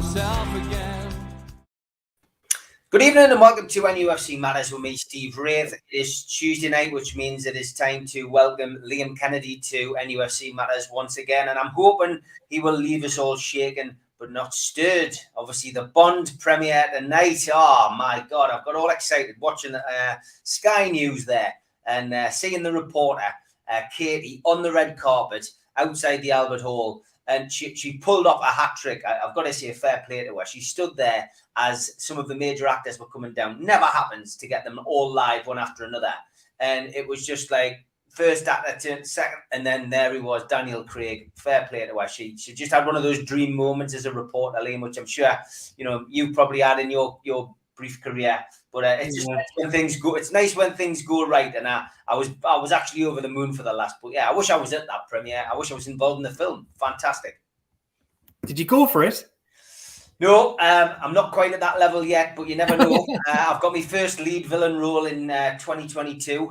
myself again. Good evening and welcome to NUFC Matters with me, Steve Wraith. It is Tuesday night, which means it is time to welcome Liam Kennedy to NUFC Matters once again. And I'm hoping he will leave us all shaken but not stirred. Obviously, the Bond premiere tonight. Oh, my God, I've got all excited watching Sky News there and seeing the reporter, Katie, on the red carpet outside the Albert Hall. And she pulled off a hat trick. I've got to say, a fair play to her. She stood there as some of the major actors were coming down. Never happens to get them all live one after another. And it was just like first actor turned second, and then there he was, Daniel Craig. Fair play to her. She just had one of those dream moments as a reporter, Liam, which I'm sure you probably had in your brief career. But it's just nice when things go. It's nice when things go right, and I was actually over the moon for the last. But yeah, I wish I was at that premiere. I wish I was involved in the film. Fantastic. Did you go for it? No, I'm not quite at that level yet, but you never know. I've got my first lead villain role in 2022,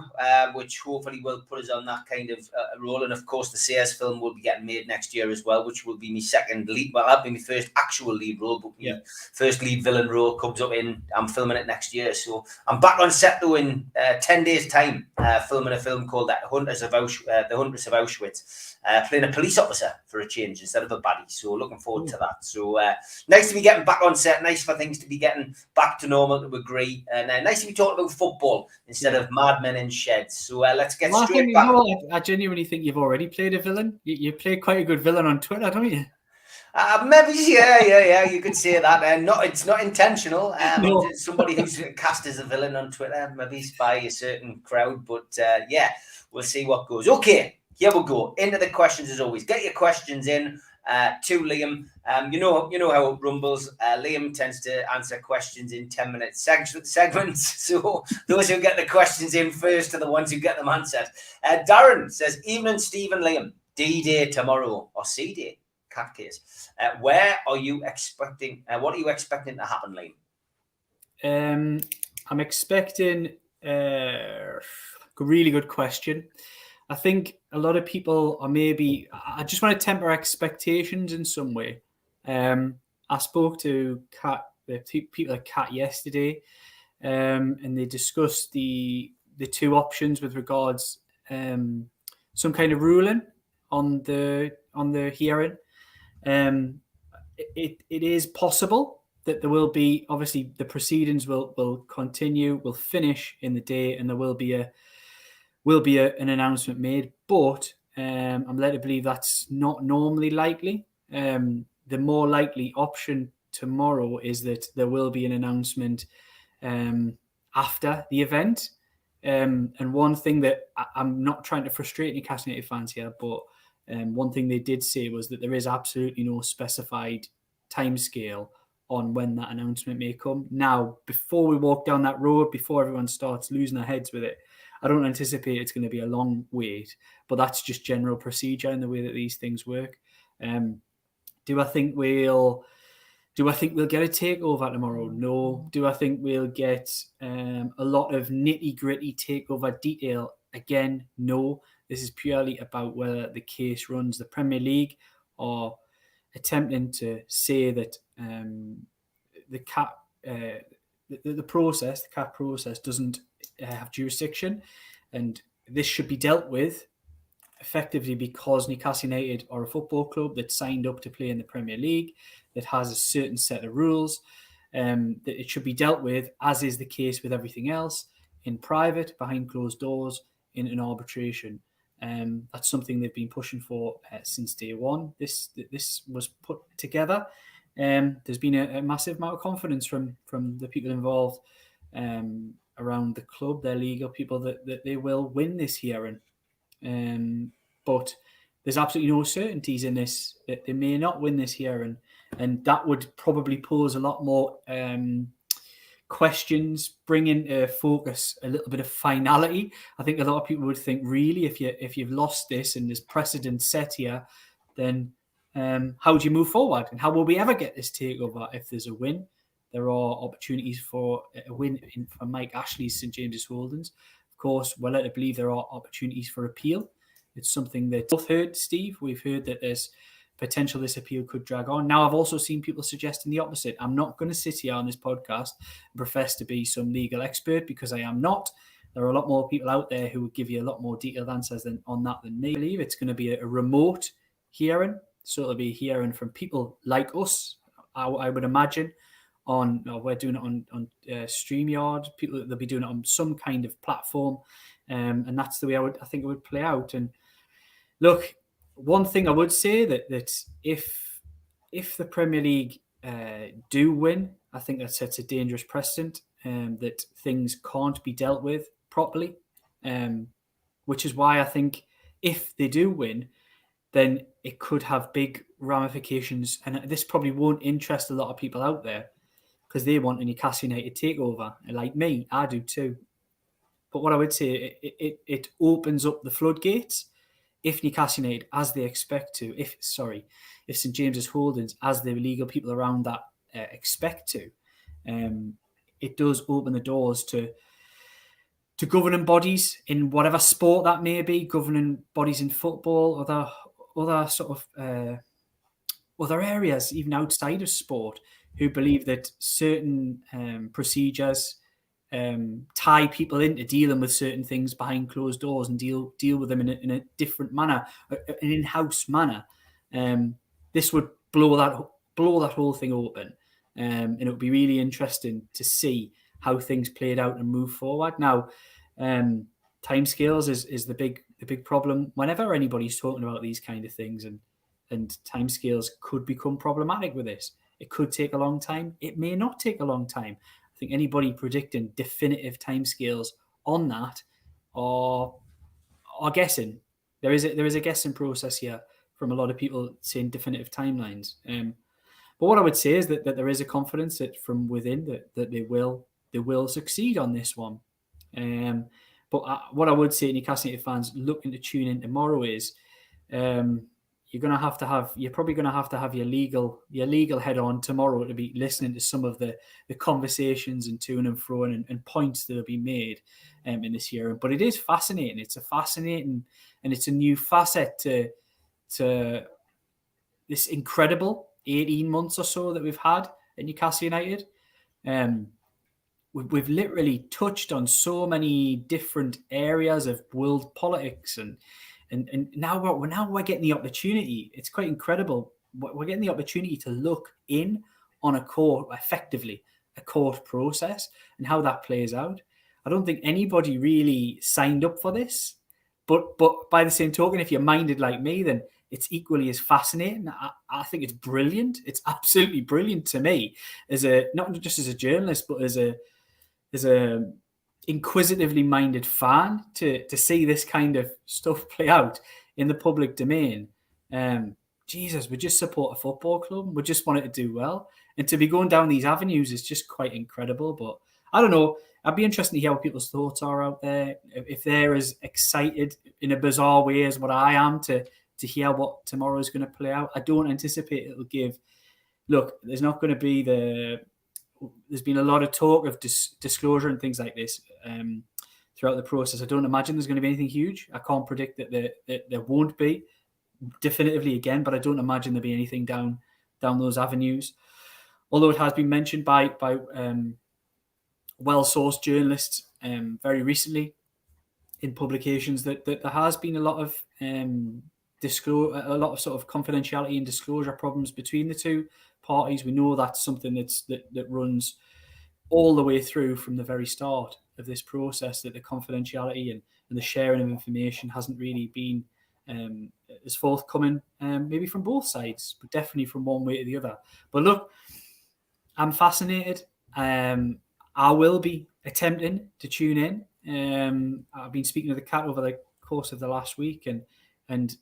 which hopefully will put us on that kind of role. And of course, the Sears film will be getting made next year as well, which will be my second lead. Well, that'll be my first actual lead role, but my first lead villain role comes up I'm filming it next year. So I'm back on set though in 10 days' time, filming a film called The Huntress of Auschwitz. Playing a police officer for a change instead of a baddie. So looking forward to that. So nice to be getting back on set. Nice for things to be getting back to normal, to agree. And nice to be talking about football instead of madmen in sheds. So let's get straight back. I genuinely think you've already played a villain. You play quite a good villain on Twitter, don't you? Maybe, yeah. You could say that. It's not intentional. No. Somebody who's cast as a villain on Twitter, maybe by a certain crowd. But we'll see what goes. Okay. Here we go. Into the questions as always. Get your questions in to Liam. You know how it rumbles. Liam tends to answer questions in 10-minute segments. So those who get the questions in first are the ones who get them answered. Darren says, evening, Steve and Liam. D-Day tomorrow, or C-Day, cat case. Where are you expecting? What are you expecting to happen, Liam? I'm expecting really good question. I think a lot of people are maybe. I just want to temper expectations in some way. I spoke to the people at Cat yesterday, and they discussed the two options with regards some kind of ruling on the hearing. It is possible that there will be, obviously the proceedings will continue, will finish in the day, and there will be an announcement made, but I'm led to believe that's not normally likely. The more likely option tomorrow is that there will be an announcement after the event. And one thing that I'm not trying to frustrate Newcastle United fans here, but one thing they did say was that there is absolutely no specified timescale on when that announcement may come. Now, before we walk down that road, before everyone starts losing their heads with it, I don't anticipate it's going to be a long wait, but that's just general procedure in the way that these things work. Do I think we'll get a takeover tomorrow? No. Do I think we'll get a lot of nitty-gritty takeover detail? Again, no. This is purely about whether the case runs. The Premier League are attempting to say that the CAT process doesn't have jurisdiction, and this should be dealt with effectively because Newcastle United are a football club that signed up to play in the Premier League, that has a certain set of rules, that it should be dealt with, as is the case with everything else, in private, behind closed doors, in an arbitration. That's something they've been pushing for since day one. This was put together. There's been a massive amount of confidence from the people involved around the club, their legal people, that they will win this hearing. But there's absolutely no certainties in this, that they may not win this hearing. And that would probably pose a lot more questions, bring into focus a little bit of finality. I think a lot of people would think, really, if you've lost this and there's precedent set here, then how do you move forward? And how will we ever get this takeover if there's a win? There are opportunities for a win for Mike Ashley's St James's Holdings. Of course, we're led to believe there are opportunities for appeal. It's something that we've both heard, Steve. We've heard that there's potential this appeal could drag on. Now, I've also seen people suggesting the opposite. I'm not going to sit here on this podcast and profess to be some legal expert, because I am not. There are a lot more people out there who would give you a lot more detailed answers on that than me. I believe it's going to be a remote hearing, so it'll be hearing from people like us, I would imagine. We're doing it on StreamYard. People, they'll be doing it on some kind of platform, and that's the way I think it would play out. And look, one thing I would say that if the Premier League do win, I think that sets a dangerous precedent, that things can't be dealt with properly, which is why I think if they do win, then it could have big ramifications. And this probably won't interest a lot of people out there, because they want a Newcastle United takeover. And like me, I do too. But what I would say, it opens up the floodgates. If Newcastle United, as they expect to, if St James's Holdings, as the legal people around that expect to, it does open the doors to governing bodies in whatever sport that may be, governing bodies in football, other sort of other areas, even outside of sport, who believe that certain procedures tie people into dealing with certain things behind closed doors and deal with them in a different manner, an in-house manner. This would blow that whole thing open, and it would be really interesting to see how things played out and move forward. Now, timescales is the big problem whenever anybody's talking about these kind of things, and timescales could become problematic with this. It could take a long time. It may not take a long time. I think anybody predicting definitive timescales on that are guessing. There is a guessing process here from a lot of people saying definitive timelines. But what I would say is that there is a confidence that from within that they will succeed on this one. But what I would say, Newcastle United fans looking to tune in tomorrow, is you're probably going to have to have your legal head on tomorrow to be listening to some of the conversations and to and fro and points that will be made in this year. But it is fascinating. It's a fascinating, and it's a new facet to this incredible 18 months or so that we've had at Newcastle United. We've literally touched on so many different areas of world politics, and now we're getting the opportunity. It's quite incredible. We're getting the opportunity to look in on a court process and how that plays out. I don't think anybody really signed up for this, but by the same token, if you're minded like me, then it's equally as fascinating. I think it's brilliant. It's absolutely brilliant to me, not just as a journalist, but as a inquisitively minded fan to see this kind of stuff play out in the public domain. Jesus, we just support a football club. We just want it to do well, and to be going down these avenues is just quite incredible. But I don't know. I'd be interested to hear what people's thoughts are out there. If they're as excited in a bizarre way as what I am to hear what tomorrow is going to play out. I don't anticipate it'll give. Look, there's not going to be there's been a lot of talk of disclosure and things like this throughout the process. I don't imagine there's going to be anything huge. I can't predict that there won't be definitively again, but I don't imagine there'll be anything down those avenues. Although it has been mentioned by well-sourced journalists very recently in publications that there has been a lot of sort of confidentiality and disclosure problems between the two parties. We know that's something that runs all the way through from the very start of this process, that the confidentiality and the sharing of information hasn't really been as forthcoming, maybe from both sides, but definitely from one way to the other. But look, I'm fascinated. I will be attempting to tune in. I've been speaking to the cat over the course of the last week, and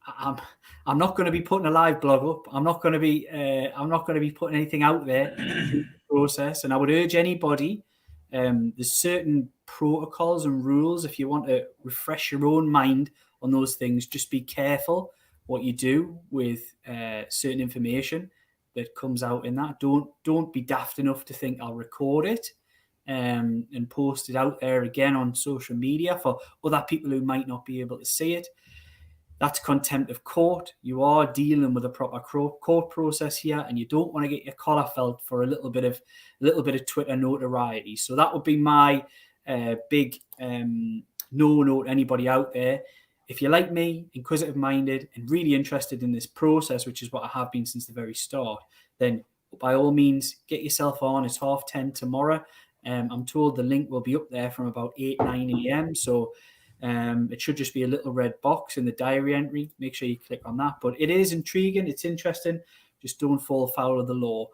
I'm not going to be putting a live blog up. I'm not going to be putting anything out there in the process. And I would urge anybody. There's certain protocols and rules. If you want to refresh your own mind on those things, just be careful what you do with certain information that comes out in that. Don't be daft enough to think I'll record it and post it out there again on social media for other people who might not be able to see it. That's contempt of court. You are dealing with a proper court process here, and you don't want to get your collar felt for a little bit of Twitter notoriety. So that would be my big no to anybody out there. If you're like me, inquisitive-minded and really interested in this process, which is what I have been since the very start, then by all means, get yourself on. It's 10:30 tomorrow. I'm told the link will be up there from about 9 a.m. So it should just be a little red box in the diary entry. Make sure you click on that. But it is intriguing. It's interesting. Just don't fall foul of the law,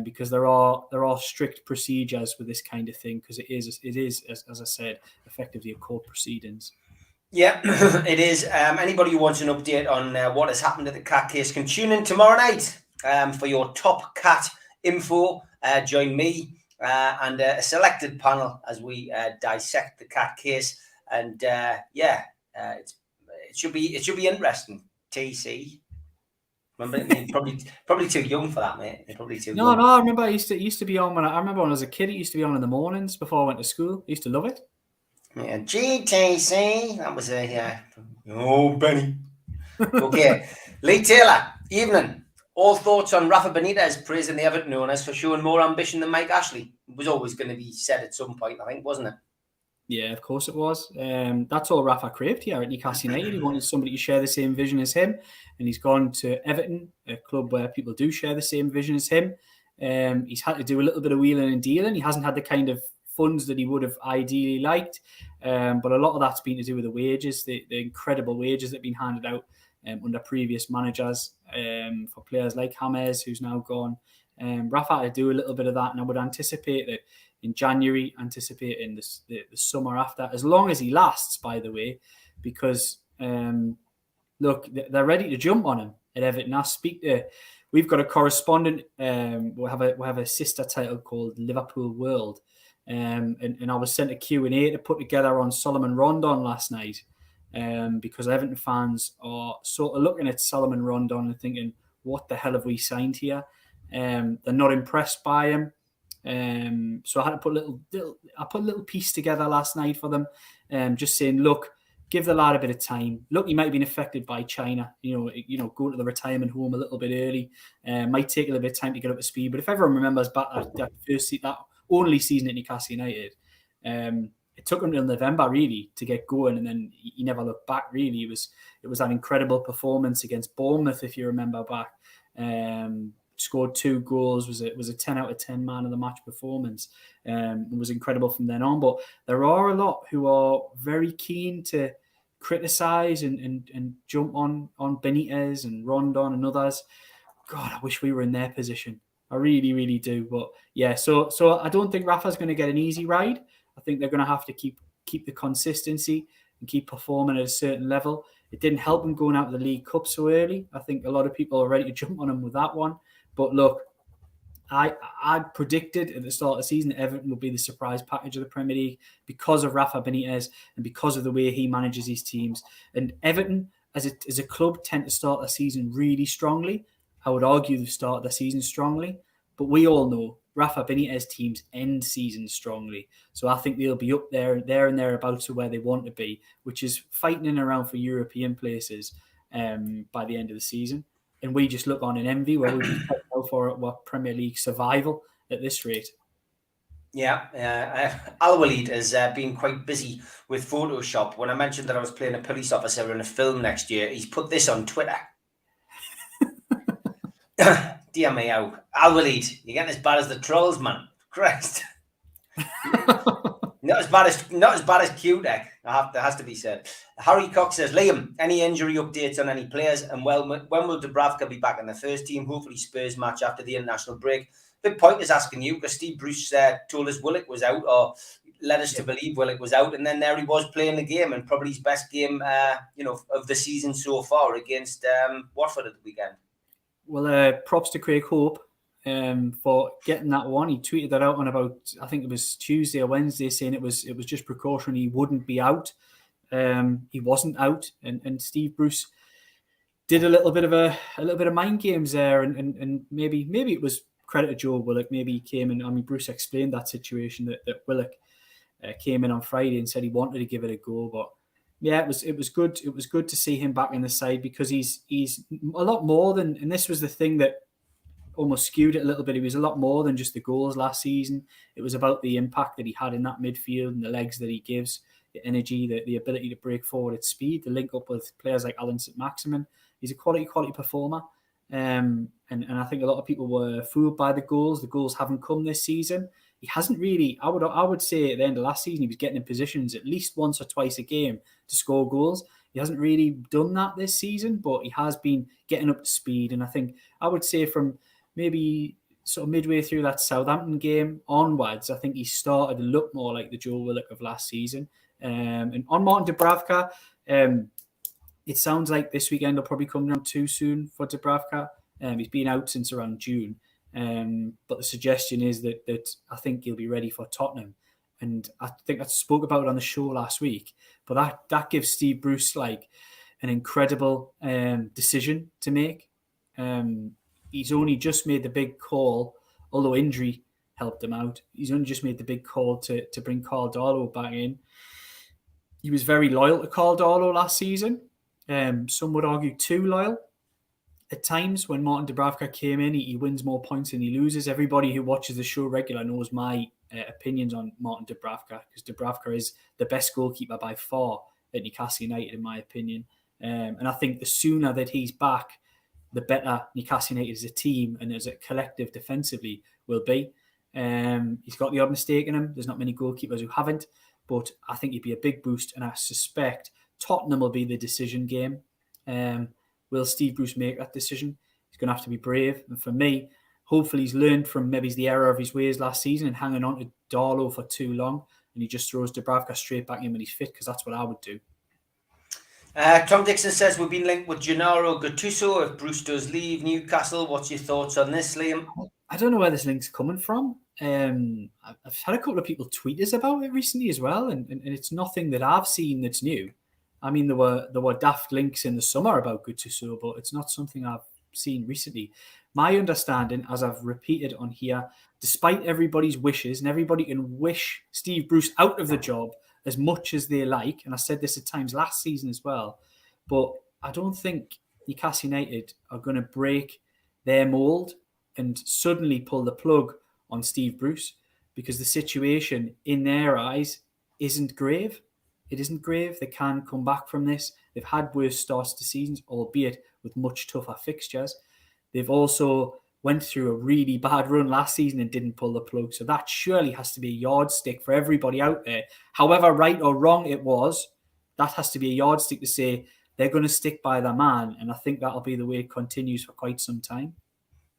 because there are strict procedures with this kind of thing, because it is as I said, effectively a court proceedings. Yeah, it is. Anybody who wants an update on what has happened at the cat case can tune in tomorrow night for your top cat info. Join me and a selected panel as we dissect the cat case. And it should be interesting. TC, remember, you're probably too young for that, mate. You're probably too young. No, I remember I used to be on when I was a kid. It used to be on in the mornings before I went to school. I used to love it. Yeah, GTC. That was oh, Benny. Okay, Lee Taylor. Evening. All thoughts on Rafa Benitez praising the Everton owners for showing more ambition than Mike Ashley? It was always going to be said at some point, I think, wasn't it? Yeah, of course it was. That's all Rafa craved here at Newcastle United. He wanted somebody to share the same vision as him, and he's gone to Everton, a club where people do share the same vision as him. He's had to do a little bit of wheeling and dealing. He hasn't had the kind of funds that he would have ideally liked, but a lot of that's been to do with the wages, the incredible wages that have been handed out under previous managers for players like James, who's now gone. Rafa had to do a little bit of that, and I would anticipate that in January, anticipating the summer after, as long as he lasts, by the way, because look, they're ready to jump on him at Everton. We've got a correspondent. We have a sister title called Liverpool World, and I was sent a Q&A to put together on Solomon Rondon last night, because Everton fans are sort of looking at Solomon Rondon and thinking, what the hell have we signed here? They're not impressed by him. So I had to put a little piece together last night for them, just saying, look, give the lad a bit of time. Look, he might have been affected by China, go to the retirement home a little bit early. Might take a little bit of time to get up to speed. But if everyone remembers back that only season at Newcastle United, it took him till November really to get going, and then he never looked back. Really, it was that incredible performance against Bournemouth, if you remember back. Scored 2 goals, was a 10 out of 10 man of the match performance. It was incredible from then on. But there are a lot who are very keen to criticise and jump on Benitez and Rondon and others. God, I wish we were in their position. I really, really do. But yeah, so I don't think Rafa's going to get an easy ride. I think they're going to have to keep the consistency and keep performing at a certain level. It didn't help him going out of the League Cup so early. I think a lot of people are ready to jump on him with that one. But look, I predicted at the start of the season that Everton would be the surprise package of the Premier League because of Rafa Benitez and because of the way he manages his teams. And Everton, as a club, tend to start the season really strongly. I would argue they've started the season strongly. But we all know Rafa Benitez teams end seasons strongly. So I think they'll be up there and thereabouts to where they want to be, which is fighting in around for European places by the end of the season. And we just look on in envy where we just for what Premier League survival at this rate. Yeah, Al-Walid has been quite busy with Photoshop. When I mentioned that I was playing a police officer in a film next year, he's put this on Twitter. Dear me, Al-Walid, you're getting as bad as the trolls, man. Christ. Not as bad as Q-Deck, that has to be said. Harry Cox says, Liam, any injury updates on any players? And when will Dubravka be back in the first team? Hopefully Spurs match after the international break. Big point is asking you, because Steve Bruce told us Willock was out, or led us to believe Willock was out, and then there he was playing the game, and probably his best game of the season so far against Watford at the weekend. Well, props to Craig Hope for getting that one. He tweeted that out on about, I think it was Tuesday or Wednesday, saying it was just precaution. He wouldn't be out. He wasn't out, and Steve Bruce did a little bit of mind games there, and maybe it was credit to Joe Willock. Maybe he came in. I mean, Bruce explained that situation that Willock came in on Friday and said he wanted to give it a go, but Yeah, it was good. It was good to see him back in the side because he's a lot more than, and this was the thing that almost skewed it a little bit. He was a lot more than just the goals last season. It was about the impact that he had in that midfield and the legs that he gives, the energy, the ability to break forward at speed, the link up with players like Alan St-Maximin. He's a quality performer. And I think a lot of people were fooled by the goals. The goals haven't come this season. He hasn't really, I would say at the end of last season, he was getting in positions at least once or twice a game to score goals. He hasn't really done that this season, but he has been getting up to speed. And I think I would say from maybe sort of midway through that Southampton game onwards, I think he started to look more like the Joe Willock of last season. And on Martin Dubravka, it sounds like this weekend will probably come down too soon for Dubravka. He's been out since around June. But the suggestion is that I think he'll be ready for Tottenham. And I think I spoke about it on the show last week. But that gives Steve Bruce like an incredible decision to make. He's only just made the big call, although injury helped him out. He's only just made the big call to bring Carl Darlow back in. He was very loyal to Carl Darlow last season. Some would argue too loyal. At times when Martin Dubravka came in, he wins more points than he loses. Everybody who watches the show regular knows my opinions on Martin Dubravka, because Dubravka is the best goalkeeper by far at Newcastle United, in my opinion. And I think the sooner that he's back, the better Newcastle United as a team and as a collective defensively will be. He's got the odd mistake in him. There's not many goalkeepers who haven't, but I think he'd be a big boost, and I suspect Tottenham will be the decision game. Will Steve Bruce make that decision? He's going to have to be brave. And for me, hopefully he's learned from maybe the error of his ways last season and hanging on to Darlow for too long, and he just throws Dubravka straight back in when he's fit, because that's what I would do. Tom Dixon says we've been linked with Gennaro Gattuso if Bruce does leave Newcastle. What's your thoughts on this, Liam? I don't know where this link's coming from. I've had a couple of people tweet us about it recently as well, and it's nothing that I've seen that's new. I mean, there were daft links in the summer about Gattuso, but it's not something I've seen recently. My understanding, as I've repeated on here, despite everybody's wishes, and everybody can wish Steve Bruce out of the job as much as they like, and I said this at times last season as well, but I don't think Newcastle United are going to break their mould and suddenly pull the plug on Steve Bruce, because the situation in their eyes isn't grave. It isn't grave. They can come back from this. They've had worse starts to seasons, albeit with much tougher fixtures. They've also went through a really bad run last season and didn't pull the plug. So that surely has to be a yardstick for everybody out there. However right or wrong it was, that has to be a yardstick to say they're going to stick by their man. And I think that'll be the way it continues for quite some time.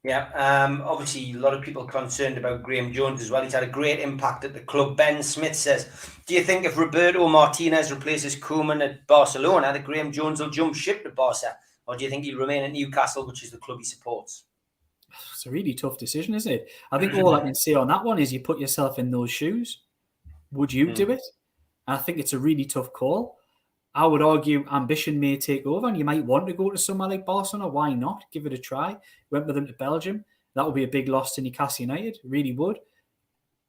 Yeah, obviously a lot of people concerned about Graham Jones as well. He's had a great impact at the club. Ben Smith says, do you think if Roberto Martinez replaces Koeman at Barcelona, that Graham Jones will jump ship to Barca? Or do you think he'll remain at Newcastle, which is the club he supports? It's a really tough decision, isn't it? I think all I can say on that one is you put yourself in those shoes. Would you do it? And I think it's a really tough call. I would argue ambition may take over, and you might want to go to somewhere like Barcelona. Why not? Give it a try. Went with them to Belgium. That would be a big loss to Newcastle United. It really would.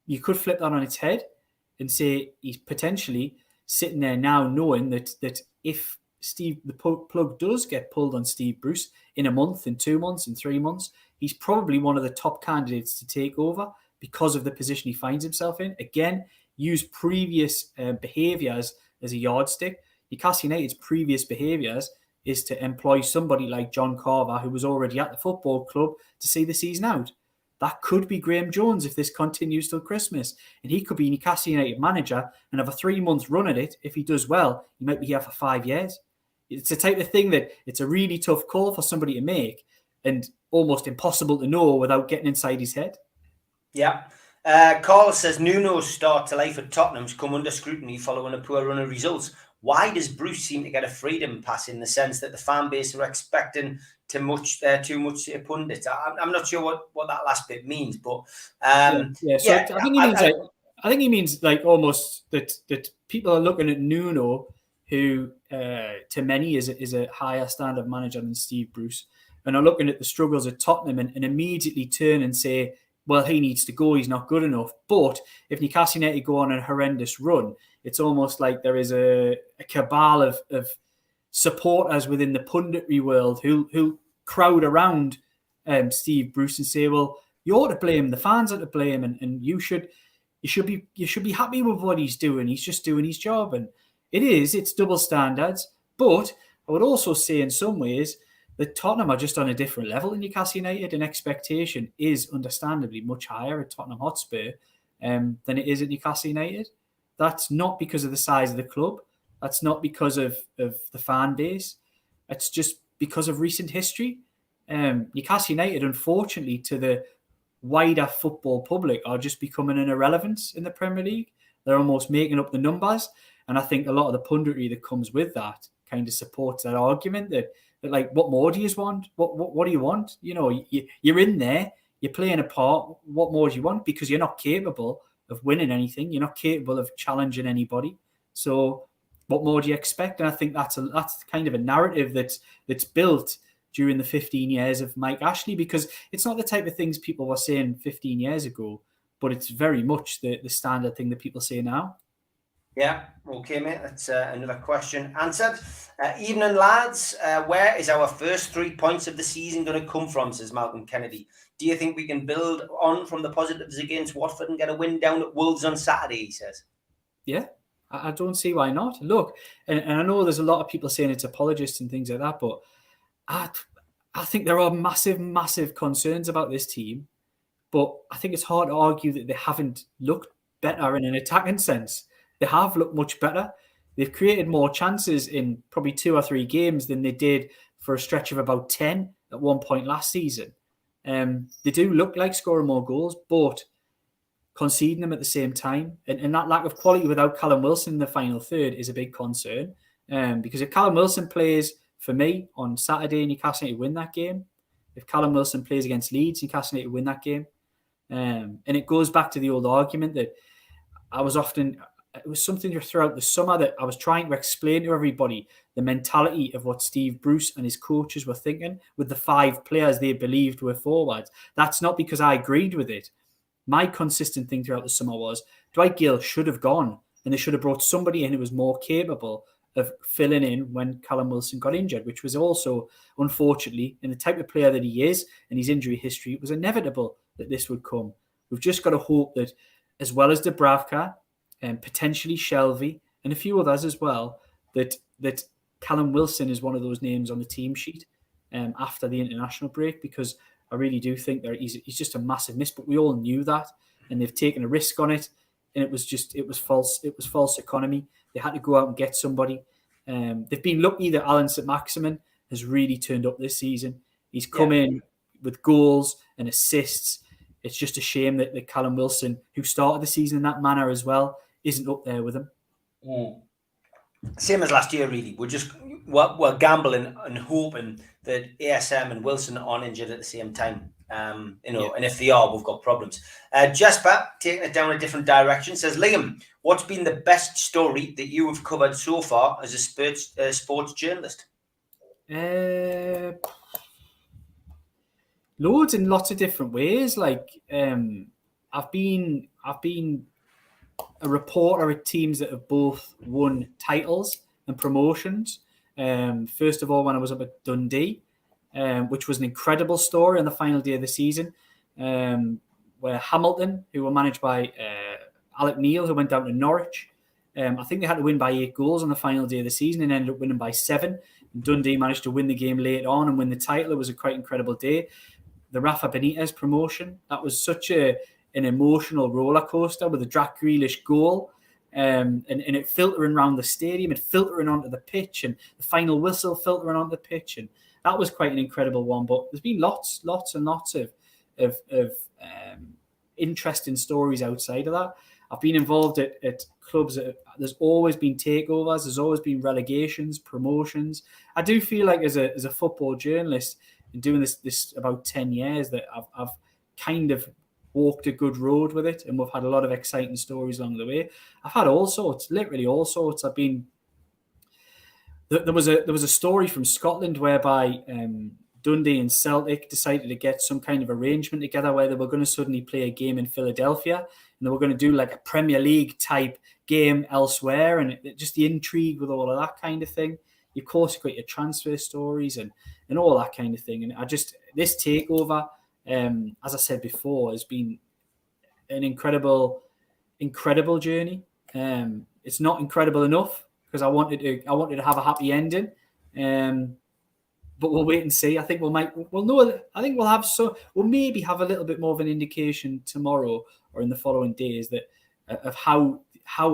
You could flip that on its head and say he's potentially sitting there now knowing that if the plug does get pulled on Steve Bruce in a month, in 2 months, in 3 months, he's probably one of the top candidates to take over because of the position he finds himself in. Again, use previous behaviours as a yardstick. Newcastle United's previous behaviours is to employ somebody like John Carver, who was already at the football club, to see the season out. That could be Graham Jones if this continues till Christmas. And he could be Newcastle United manager and have a 3-month run at it. If he does well, he might be here for 5 years. It's the type of thing that it's a really tough call for somebody to make and almost impossible to know without getting inside his head. Yeah. Carl says Nuno's start to life at Tottenham's come under scrutiny following a poor run of results. Why does Bruce seem to get a freedom pass in the sense that the fan base are expecting too much pundits? I'm not sure what that last bit means, but I think he means like almost that people are looking at Nuno, who to many is a higher standard manager than Steve Bruce, and are looking at the struggles at Tottenham and immediately turn and say, well, he needs to go, he's not good enough. But if Newcastle United go on a horrendous run, it's almost like there is a cabal of supporters within the punditry world who crowd around Steve Bruce and say, well, you're to blame, the fans are to blame, and you should be happy with what he's doing. He's just doing his job. And it's double standards. But I would also say in some ways that Tottenham are just on a different level than Newcastle United, and expectation is understandably much higher at Tottenham Hotspur than it is at Newcastle United. That's not because of the size of the club. That's not because of the fan base. It's just because of recent history. Newcastle United, unfortunately, to the wider football public, are just becoming an irrelevance in the Premier League. They're almost making up the numbers. And I think a lot of the punditry that comes with that kind of supports that argument that like, what more do you want? What do you want? You know, you're in there, you're playing a part. What more do you want? Because you're not capable of winning anything. You're not capable of challenging anybody. So what more do you expect? And I think that's kind of a narrative that's built during the 15 years of Mike Ashley, because it's not the type of things people were saying 15 years ago, but it's very much the standard thing that people say now. Yeah, okay, mate. That's another question answered. Evening, lads. Where is our first 3 points of the season going to come from, says Malcolm Kennedy. Do you think we can build on from the positives against Watford and get a win down at Wolves on Saturday, he says? Yeah, I don't see why not. Look, and I know there's a lot of people saying it's apologists and things like that, but I think there are massive, massive concerns about this team. But I think it's hard to argue that they haven't looked better in an attacking sense. They have looked much better. They've created more chances in probably 2 or 3 games than they did for a stretch of about 10 at one point last season. They do look like scoring more goals, but conceding them at the same time. And that lack of quality without Callum Wilson in the final third is a big concern. Because if Callum Wilson plays, for me, on Saturday, Newcastle United win that game. If Callum Wilson plays against Leeds, Newcastle United win that game. And it goes back to the old argument that it was something throughout the summer that I was trying to explain to everybody, the mentality of what Steve Bruce and his coaches were thinking with the 5 players they believed were forwards. That's not because I agreed with it. My consistent thing throughout the summer was Dwight Gill should have gone, and they should have brought somebody in who was more capable of filling in when Callum Wilson got injured, which was also, unfortunately, in the type of player that he is and his injury history, it was inevitable that this would come. We've just got to hope that, as well as Dubravka and potentially Shelvey and a few others as well, that Callum Wilson is one of those names on the team sheet after the international break, because I really do think he's just a massive miss. But we all knew that, and they've taken a risk on it, and it was false economy. They had to go out and get somebody. They've been lucky that Alan St-Maximin has really turned up this season. He's come in with goals and assists. It's just a shame that Callum Wilson, who started the season in that manner as well, isn't up there with him. Same as last year, really. We're gambling and hoping that ASM and Wilson aren't injured at the same time. And if they are, we've got problems. Jasper, taking it down a different direction, says, Liam, what's been the best story that you have covered so far as a sports journalist? Loads in lots of different ways. Like I've been a reporter at teams that have both won titles and promotions. First of all, when I was up at Dundee, which was an incredible story on the final day of the season, where Hamilton, who were managed by Alec Neil, who went down to Norwich, I think they had to win by 8 goals on the final day of the season and ended up winning by 7. And Dundee managed to win the game late on and win the title. It was a quite incredible day. The Rafa Benitez promotion, that was such an emotional roller coaster with the Jack Grealish goal, and it filtering around the stadium and filtering onto the pitch, and the final whistle filtering onto the pitch, and that was quite an incredible one. But there's been lots and lots of interesting stories outside of that. I've been involved at clubs there's always been takeovers, there's always been relegations, promotions. I do feel like as a football journalist, in doing this about 10 years, that I've kind of walked a good road with it, and we've had a lot of exciting stories along the way. I've had all sorts, literally all sorts. There was a story from Scotland whereby Dundee and Celtic decided to get some kind of arrangement together where they were going to suddenly play a game in Philadelphia and they were going to do like a Premier League type game elsewhere, and just the intrigue with all of that kind of thing. Of course, you've got your transfer stories and all that kind of thing. And this takeover, as I said before, has been an incredible journey. It's not incredible enough because I wanted to have a happy ending. But we'll wait and see. I think we'll know. I think we'll maybe have a little bit more of an indication tomorrow or in the following days of how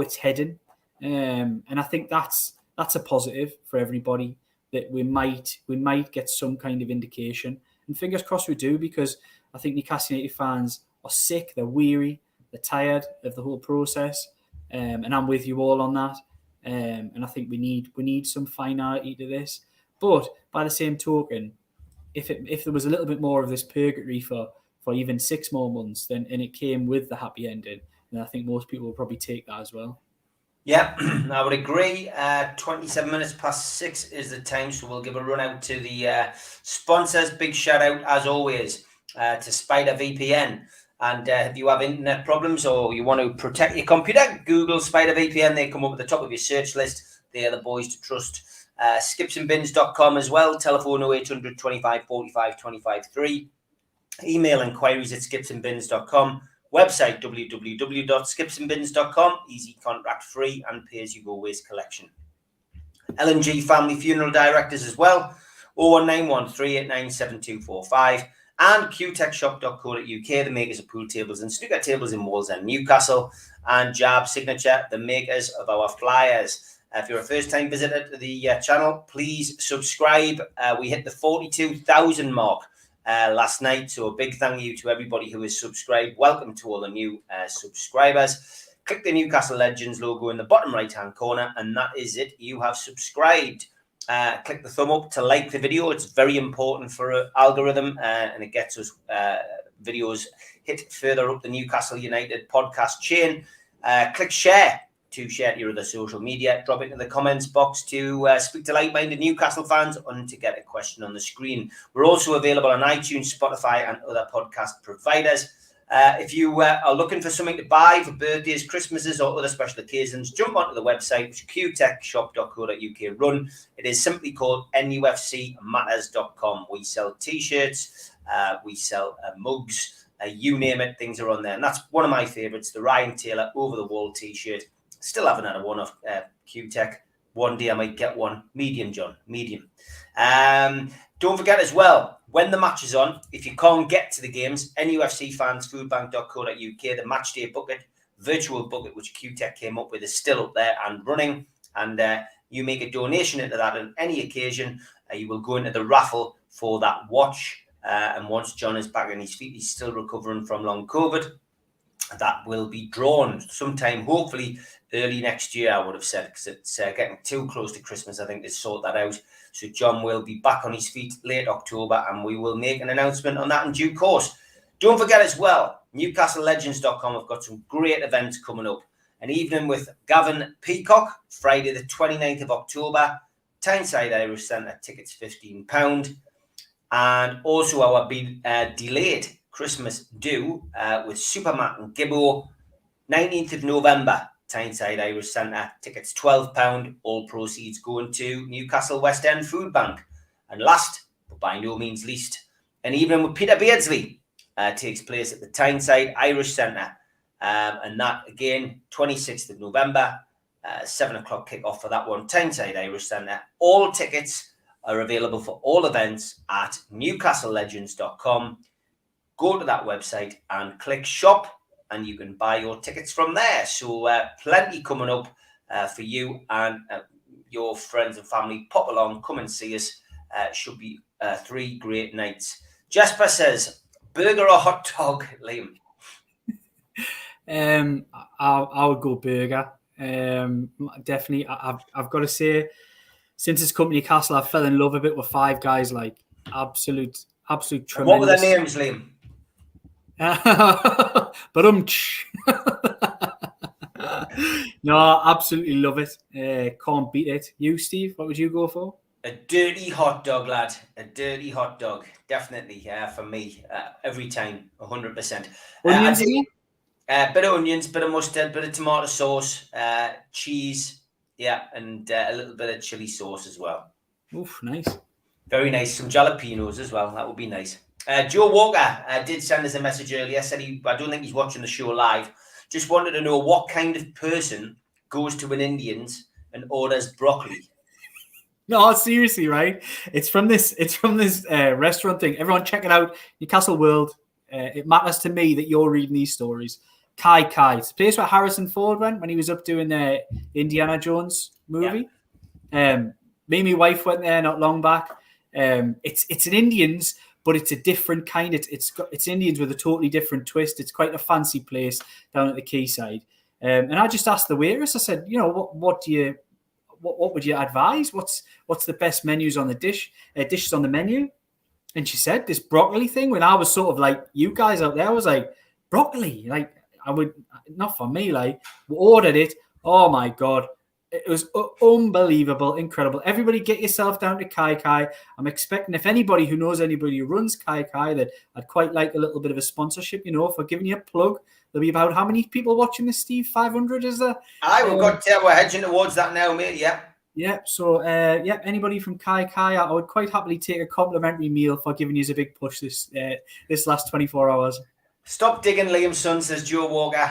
it's heading. And I think that's a positive for everybody, that we might get some kind of indication. And fingers crossed we do, because I think Newcastle United fans are sick, they're weary, they're tired of the whole process. And I'm with you all on that. And I think we need some finality to this. But by the same token, if there was a little bit more of this purgatory for even 6 more months, and it came with the happy ending, then I think most people will probably take that as well. Yeah, I would agree. 27 minutes past 6 is the time, so we'll give a run out to the sponsors. Big shout out, as always, to Spider VPN. And if you have internet problems or you want to protect your computer, Google Spider VPN. They come up at the top of your search list. They are the boys to trust. Skipsandbins.com as well. Telephone 0800 25 45 25 3. Email inquiries at skipsandbins.com. Website www.skipsandbins.com. Easy, contract free, and pay as you go waste collection. L&G Family Funeral Directors as well. 0191 389 7245. And qtechshop.co.uk, the makers of pool tables and snooker tables in Wallsend, Newcastle. And Jab Signature, the makers of our flyers. If you're a first-time visitor to the channel, please subscribe. We hit the 42,000 mark last night, so a big thank you to everybody who is subscribed. Welcome to all the new subscribers. Click the Newcastle Legends logo in the bottom right-hand corner, and that is it. You have subscribed. Click the thumb up to like the video. It's very important for an algorithm, and it gets us videos hit further up the Newcastle United podcast chain. Click share to share to your other social media. Drop into the comments box to speak to like-minded Newcastle fans and to get a question on the screen. We're also available on iTunes, Spotify, and other podcast providers. If you are looking for something to buy for birthdays, Christmases, or other special occasions, jump onto the website, which is qtechshop.co.uk. Run. It is simply called NUFCmatters.com. We sell T-shirts, we sell mugs, you name it, things are on there. And that's one of my favourites, the Ryan Taylor over-the-wall T-shirt. Still haven't had a one off Q-Tech. One day I might get one. Medium, John. Medium. Don't forget as well, when the match is on, if you can't get to the games, NUFC fans, foodbank.co.uk, the match day bucket, virtual bucket, which Q-Tech came up with, is still up there and running. And you make a donation into that on any occasion. You will go into the raffle for that watch. And once John is back on his feet, he's still recovering from long COVID. That will be drawn sometime, hopefully early next year, I would have said, because it's getting too close to Christmas, I think, to sort that out. So John will be back on his feet late October, and we will make an announcement on that in due course. Don't forget as well, NewcastleLegends.com have got some great events coming up. An evening with Gavin Peacock, Friday the 29th of October, Tyneside Irish Centre, tickets £15. And also our delayed Christmas do with Supermat and Gibbo, 19th of November, Tyneside Irish Centre, tickets £12, all proceeds going to Newcastle West End Food Bank. And last, but by no means least, an evening with Peter Beardsley takes place at the Tyneside Irish Centre. And that, again, 26th of November, 7 o'clock kick-off for that one, Tyneside Irish Centre. All tickets are available for all events at NewcastleLegends.com. Go to that website and click shop, and you can buy your tickets from there. So plenty coming up for you and your friends and family. Pop along, come and see us. Should be 3 great nights. Jesper says, burger or hot dog, Liam? I would go burger. Definitely. I've got to say, since it's come to Newcastle, I fell in love a bit with Five Guys. Like absolute tremendous. And what were their names, Liam? But no, absolutely love it. Can't beat it. You, Steve, what would you go for? A dirty hot dog, lad. A dirty hot dog. Definitely, for me, every time, 100%. Onions in there? Bit of onions, bit of mustard, bit of tomato sauce, cheese, and a little bit of chili sauce as well. Oof, nice. Very nice. Some jalapenos as well. That would be nice. Joe Walker did send us a message earlier. Said I don't think he's watching the show live. Just wanted to know what kind of person goes to an Indian's and orders broccoli. No, seriously, right? It's from this restaurant thing. Everyone check it out. Newcastle World. It matters to me that you're reading these stories. Kai Kai. It's the place where Harrison Ford went when he was up doing the Indiana Jones movie. Yeah. Me and my wife went there not long back. It's an Indians, but it's a different kind. It's Indians with a totally different twist. It's quite a fancy place down at the quayside. And I just asked the waitress. I said, what would you advise? What's the best menus on the dishes on the menu? And she said this broccoli thing. When I was sort of like you guys out there, I was like, broccoli. Like I would not for me. Like we ordered it. Oh my god, it was unbelievable, incredible. Everybody, get yourself down to Kai Kai. I'm expecting if anybody who knows anybody who runs Kai Kai, that I'd quite like a little bit of a sponsorship. For giving you a plug. There'll be about how many people watching this, Steve? 500, is there? We're hedging towards that now, mate. Yeah. Yeah. So, anybody from Kai Kai, I would quite happily take a complimentary meal for giving you a big push this last 24 hours. Stop digging, Liam Son, says Joe Walker.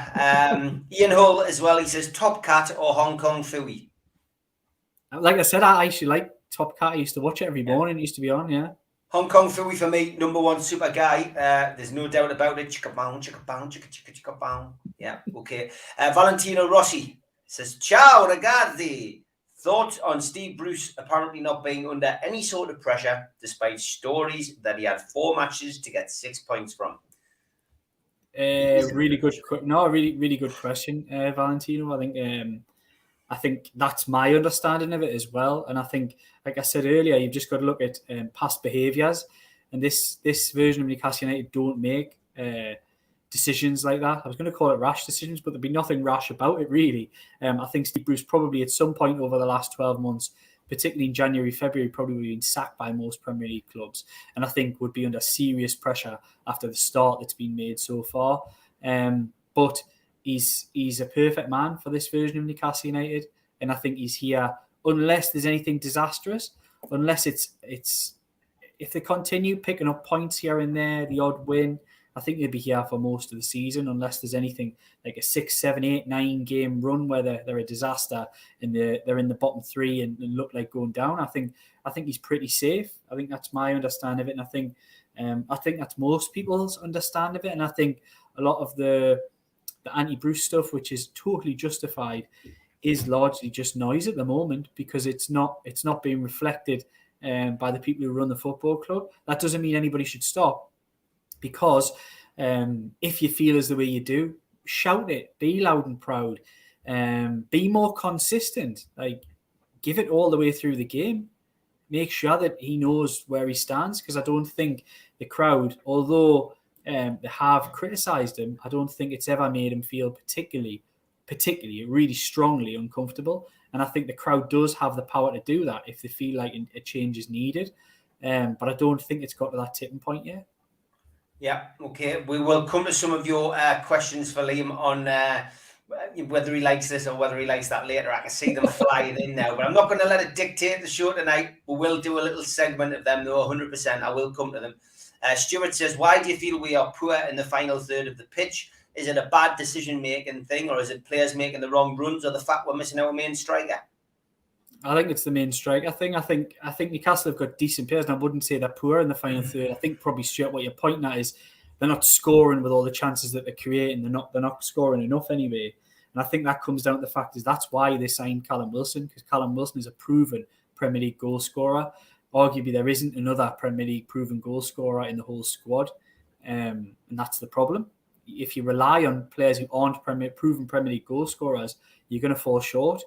Ian Hull as well. He says Top Cat or Hong Kong Phooey. Like I said, I actually like Top Cat. I used to watch it every morning. It used to be on, yeah. Hong Kong Phooey for me, number one super guy. There's no doubt about it. Chicka bound, chicka bound, chicka chicka chicka bound. Yeah, okay. Valentino Rossi says, ciao ragazzi. Thoughts on Steve Bruce apparently not being under any sort of pressure, despite stories that he had 4 matches to get 6 points from. Really good question, Valentino. I think that's my understanding of it as well. And I think, like I said earlier, you've just got to look at past behaviours. And this version of Newcastle United don't make decisions like that. I was going to call it rash decisions, but there'd be nothing rash about it, really. I think Steve Bruce probably at some point over the last 12 months, particularly in January, February, probably been sacked by most Premier League clubs. And I think would be under serious pressure after the start that's been made so far. But he's a perfect man for this version of Newcastle United. And I think he's here unless there's anything disastrous, unless it's if they continue picking up points here and there, the odd win, I think they'll be here for most of the season, unless there's anything like a 6, 7, 8, 9 game run where they're a disaster and they're in the bottom 3 and look like going down. I think he's pretty safe. I think that's my understanding of it, and I think that's most people's understanding of it. And I think a lot of the anti-Bruce stuff, which is totally justified, is largely just noise at the moment because it's not being reflected by the people who run the football club. That doesn't mean anybody should stop. Because if you feel as the way you do, shout it, be loud and proud, be more consistent, like give it all the way through the game. Make sure that he knows where he stands, because I don't think the crowd, although they have criticised him, I don't think it's ever made him feel particularly really strongly uncomfortable. And I think the crowd does have the power to do that if they feel like a change is needed. But I don't think it's got to that tipping point yet. Yeah, okay. We will come to some of your questions for Liam on whether he likes this or whether he likes that later. I can see them flying in now, but I'm not going to let it dictate the show tonight. We will do a little segment of them, though, 100%. I will come to them. Stuart says, why do you feel we are poor in the final third of the pitch? Is it a bad decision-making thing, or is it players making the wrong runs, or the fact we're missing our main striker? I think it's the main striker thing. I think Newcastle have got decent players, and I wouldn't say they're poor in the final third. I think probably, Stuart, what you're pointing at is they're not scoring with all the chances that they're creating. They're not scoring enough anyway. And I think that comes down to the fact is that's why they signed Callum Wilson, because Callum Wilson is a proven Premier League goal scorer. Arguably, there isn't another Premier League proven goal scorer in the whole squad, and that's the problem. If you rely on players who aren't proven Premier League goal scorers, you're going to fall short.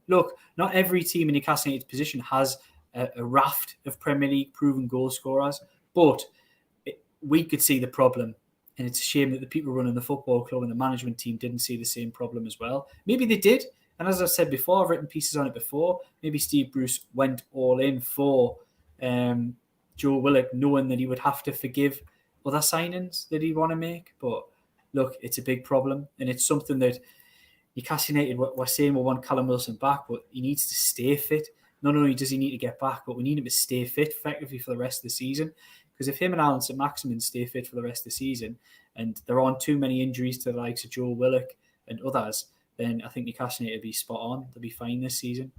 Look, not every team in Newcastle United's position has a raft of Premier League proven goal scorers, but we could see the problem, and it's a shame that the people running the football club and the management team didn't see the same problem as well. Maybe they did, And as I said before, I've written pieces on it before. Maybe Steve Bruce went all in for Joe Willock, knowing that he would have to forgive other signings that he'd want to make. But look, it's a big problem, and it's something that Newcastle United were saying we want Callum Wilson back, but he needs to stay fit. Not only does he need to get back, but we need him to stay fit effectively for the rest of the season. Because if him and Alan St. Maximin stay fit for the rest of the season, and there aren't too many injuries to the likes of Joe Willock and others, then I think Newcastle United will be spot on. They'll be fine this season.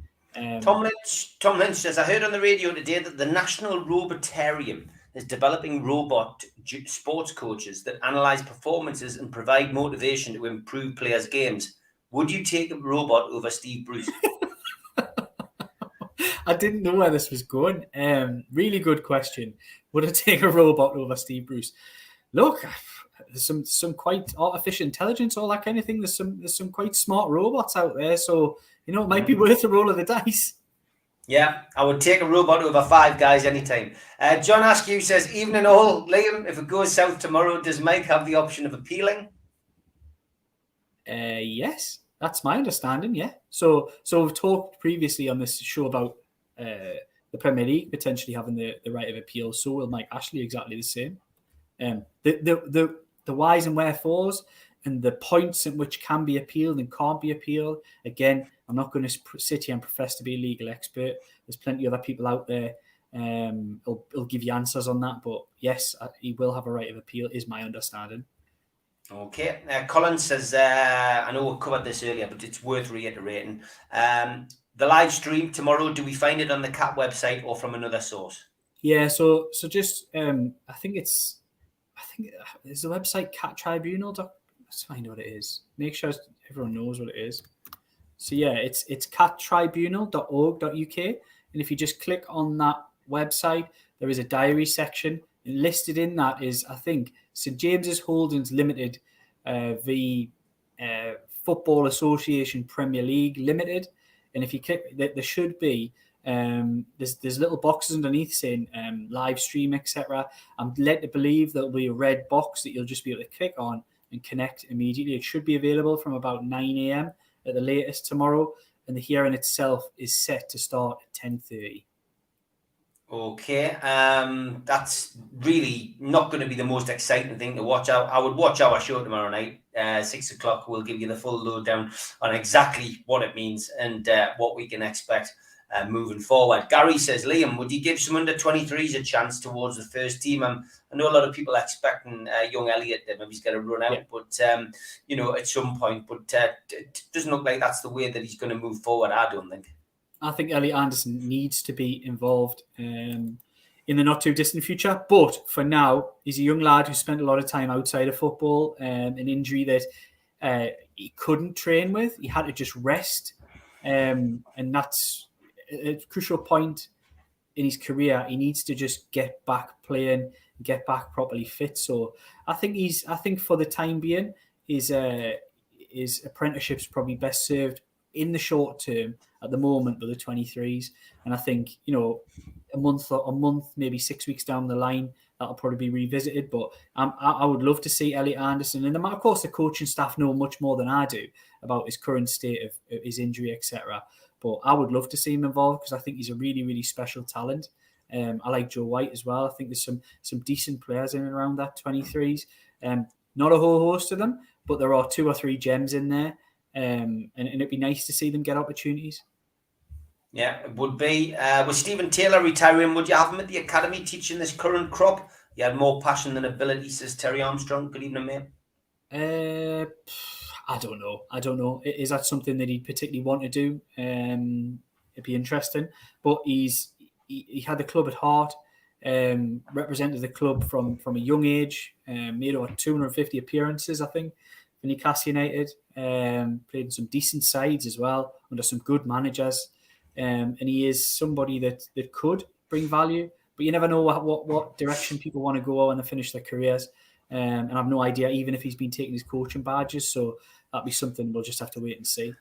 Tom Lynch says, I heard on the radio today that the National Robotarium is developing robot sports coaches that analyse performances and provide motivation to improve players' games. Would you take a robot over Steve Bruce? I didn't know where this was going. Really good question. Would I take a robot over Steve Bruce? Look, there's some quite artificial intelligence, all that kind of thing. There's some quite smart robots out there, so it might be worth a roll of the dice. Yeah, I would take a robot over 5 guys anytime. John Askew says, evening all. Liam, if it goes south tomorrow, does Mike have the option of appealing? Yes, that's my understanding, yeah. So we've talked previously on this show about the Premier League potentially having the right of appeal. So will Mike Ashley, exactly the same. The whys and wherefores and the points at which can be appealed and can't be appealed. Again, I'm not going to sit here and profess to be a legal expert. There's plenty of other people out there who'll give you answers on that. But yes, he will have a right of appeal, is my understanding. Okay. Colin says, I know we covered this earlier, but it's worth reiterating. The live stream tomorrow, do we find it on the CAT website or from another source? Yeah, so just I think it's the website Cat Tribunal. Let's find out what it is. Make sure everyone knows what it is. So yeah, it's cattribunal.org.uk, and if you just click on that website, there is a diary section, and listed in that is, I think, St James's Holdings Limited, the Football Association Premier League Limited, and if you click, there should be there's little boxes underneath saying live stream, etc. I'm led to believe there'll be a red box that you'll just be able to click on and connect immediately. It should be available from about 9 a.m. at the latest tomorrow, and the hearing itself is set to start at 10:30. Okay, that's really not going to be the most exciting thing to watch. I would watch our show tomorrow night, 6 o'clock. We'll give you the full lowdown on exactly what it means and what we can expect moving forward. Gary says, Liam, would you give some under-23s a chance towards the first team? I know a lot of people are expecting young Elliott to maybe get a run out, but at some point. But it doesn't look like that's the way that he's going to move forward, I don't think. I think Elliot Anderson needs to be involved in the not too distant future. But for now, he's a young lad who spent a lot of time outside of football. An injury that he couldn't train with. He had to just rest. And that's a crucial point in his career. He needs to just get back playing, get back properly fit. So I think for the time being, his apprenticeship's probably best served in the short term at the moment with the 23s. And I think, a month, maybe 6 weeks down the line, that'll probably be revisited. But I would love to see Elliot Anderson. And of course, the coaching staff know much more than I do about his current state of his injury, etc. But I would love to see him involved because I think he's a really, really special talent. I like Joe White as well. I think there's some decent players in and around that 23s. Not a whole host of them, but there are 2 or 3 gems in there. And it'd be nice to see them get opportunities. Yeah, it would be. With Stephen Taylor retiring, would you have him at the academy teaching this current crop? He had more passion than ability, says Terry Armstrong. Good evening, mate. I don't know. Is that something that he'd particularly want to do? It'd be interesting. But he had the club at heart, represented the club from a young age, made over 250 appearances, I think, for Newcastle United. Played in some decent sides as well, under some good managers. And he is somebody that could bring value, but you never know what direction people want to go when they finish their careers. And I've no idea, even if he's been taking his coaching badges. So that'd be something we'll just have to wait and see.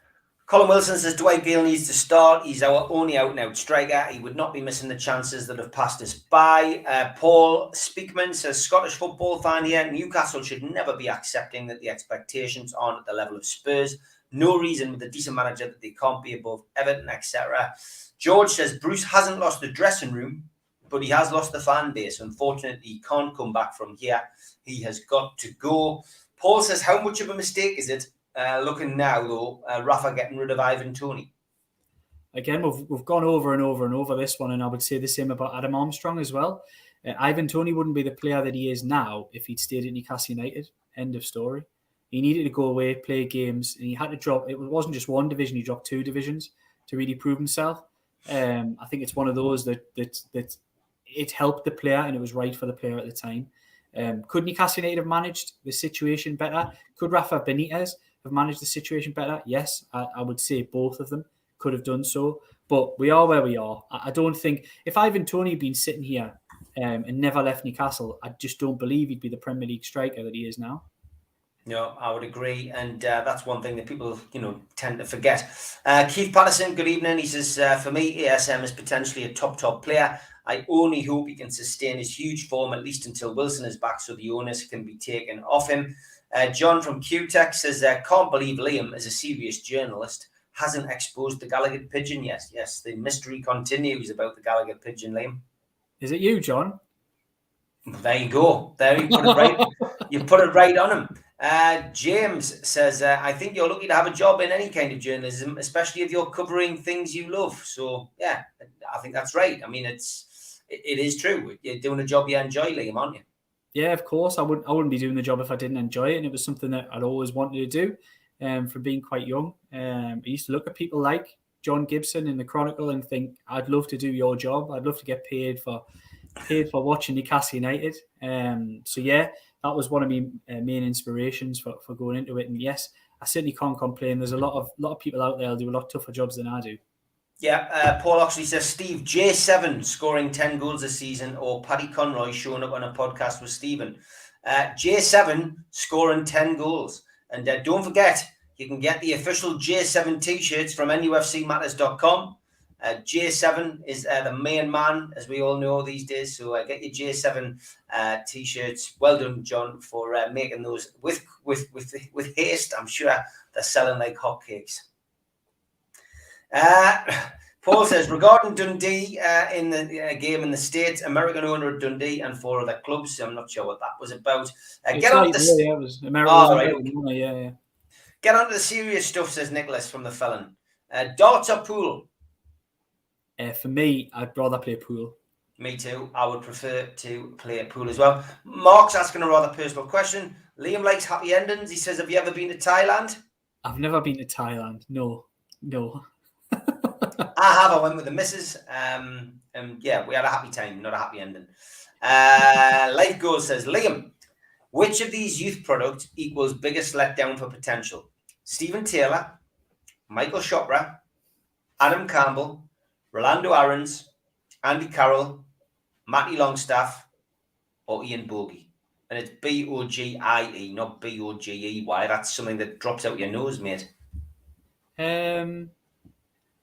Colin Wilson says Dwight Gale needs to start. He's our only out-and-out striker. He would not be missing the chances that have passed us by. Paul Speakman says, Scottish football fan here. Newcastle should never be accepting that the expectations aren't at the level of Spurs. No reason with a decent manager that they can't be above Everton, etc. George says Bruce hasn't lost the dressing room, but he has lost the fan base. Unfortunately, he can't come back from here. He has got to go. Paul says, how much of a mistake is it, looking now, though, Rafa getting rid of Ivan Toney? Again, we've gone over and over and over this one, and I would say the same about Adam Armstrong as well. Ivan Toney wouldn't be the player that he is now if he'd stayed at Newcastle United. End of story. He needed to go away, play games, and he had to drop. It wasn't just one division; he dropped 2 divisions to really prove himself. I think it's one of those that it helped the player, and it was right for the player at the time. Could Newcastle United have managed the situation better? Could Rafa Benitez have managed the situation better? Yes, I would say both of them could have done so. But we are where we are. I don't think if Ivan Toney had been sitting here and never left Newcastle, I just don't believe he'd be the Premier League striker that he is now. No, I would agree, and that's one thing that people, tend to forget. Keith Patterson, good evening. He says, for me, ASM is potentially a top player. I only hope he can sustain his huge form at least until Wilson is back, so the onus can be taken off him. John from QTech says, can't believe Liam, as a serious journalist, hasn't exposed the Gallagher pigeon yet. Yes, the mystery continues about the Gallagher pigeon, Liam. Is it you, John? There you go. There you put it right. You put it right on him. James says, I think you're lucky to have a job in any kind of journalism, especially if you're covering things you love. So, yeah, I think that's right. I mean, it is true. You're doing a job you enjoy, Liam, aren't you? Yeah, of course. I wouldn't be doing the job if I didn't enjoy it. And it was something that I'd always wanted to do from being quite young. I used to look at people like John Gibson in the Chronicle and think, I'd love to do your job. I'd love to get paid for watching Newcastle United. So, yeah, that was one of my main inspirations for going into it. And yes, I certainly can't complain. There's a lot of people out there who do a lot tougher jobs than I do. Yeah, Paul Oxley says, Steve, J7 scoring 10 goals this season, or Paddy Conroy showing up on a podcast with Stephen. J7 scoring 10 goals. And don't forget, you can get the official J7 t-shirts from NUFCmatters.com. J7 is the main man, as we all know these days. So get your J7 t-shirts. Well done, John, for making those with haste. I'm sure they're selling like hotcakes. Paul says, regarding Dundee in the game in the States, American owner of Dundee and 4 other clubs. I'm not sure what that was about. Get on the it was American. Right, okay. Yeah. Get on to the serious stuff, says Nicholas from the Felon. Darts or pool? For me, I'd rather play pool. Me too. I would prefer to play a pool as well. Mark's asking a rather personal question. Liam likes happy endings. He says, have you ever been to Thailand? I've never been to Thailand. No. I have. I went with the missus. Yeah, we had a happy time, not a happy ending. Life Goals says, Liam, which of these youth products equals biggest letdown for potential? Stephen Taylor, Michael Chopra, Adam Campbell, Rolando Aarons, Andy Carroll, Matty Longstaff, or Ian Bogie. And it's Bogie, not Bogey. That's something that drops out your nose, mate.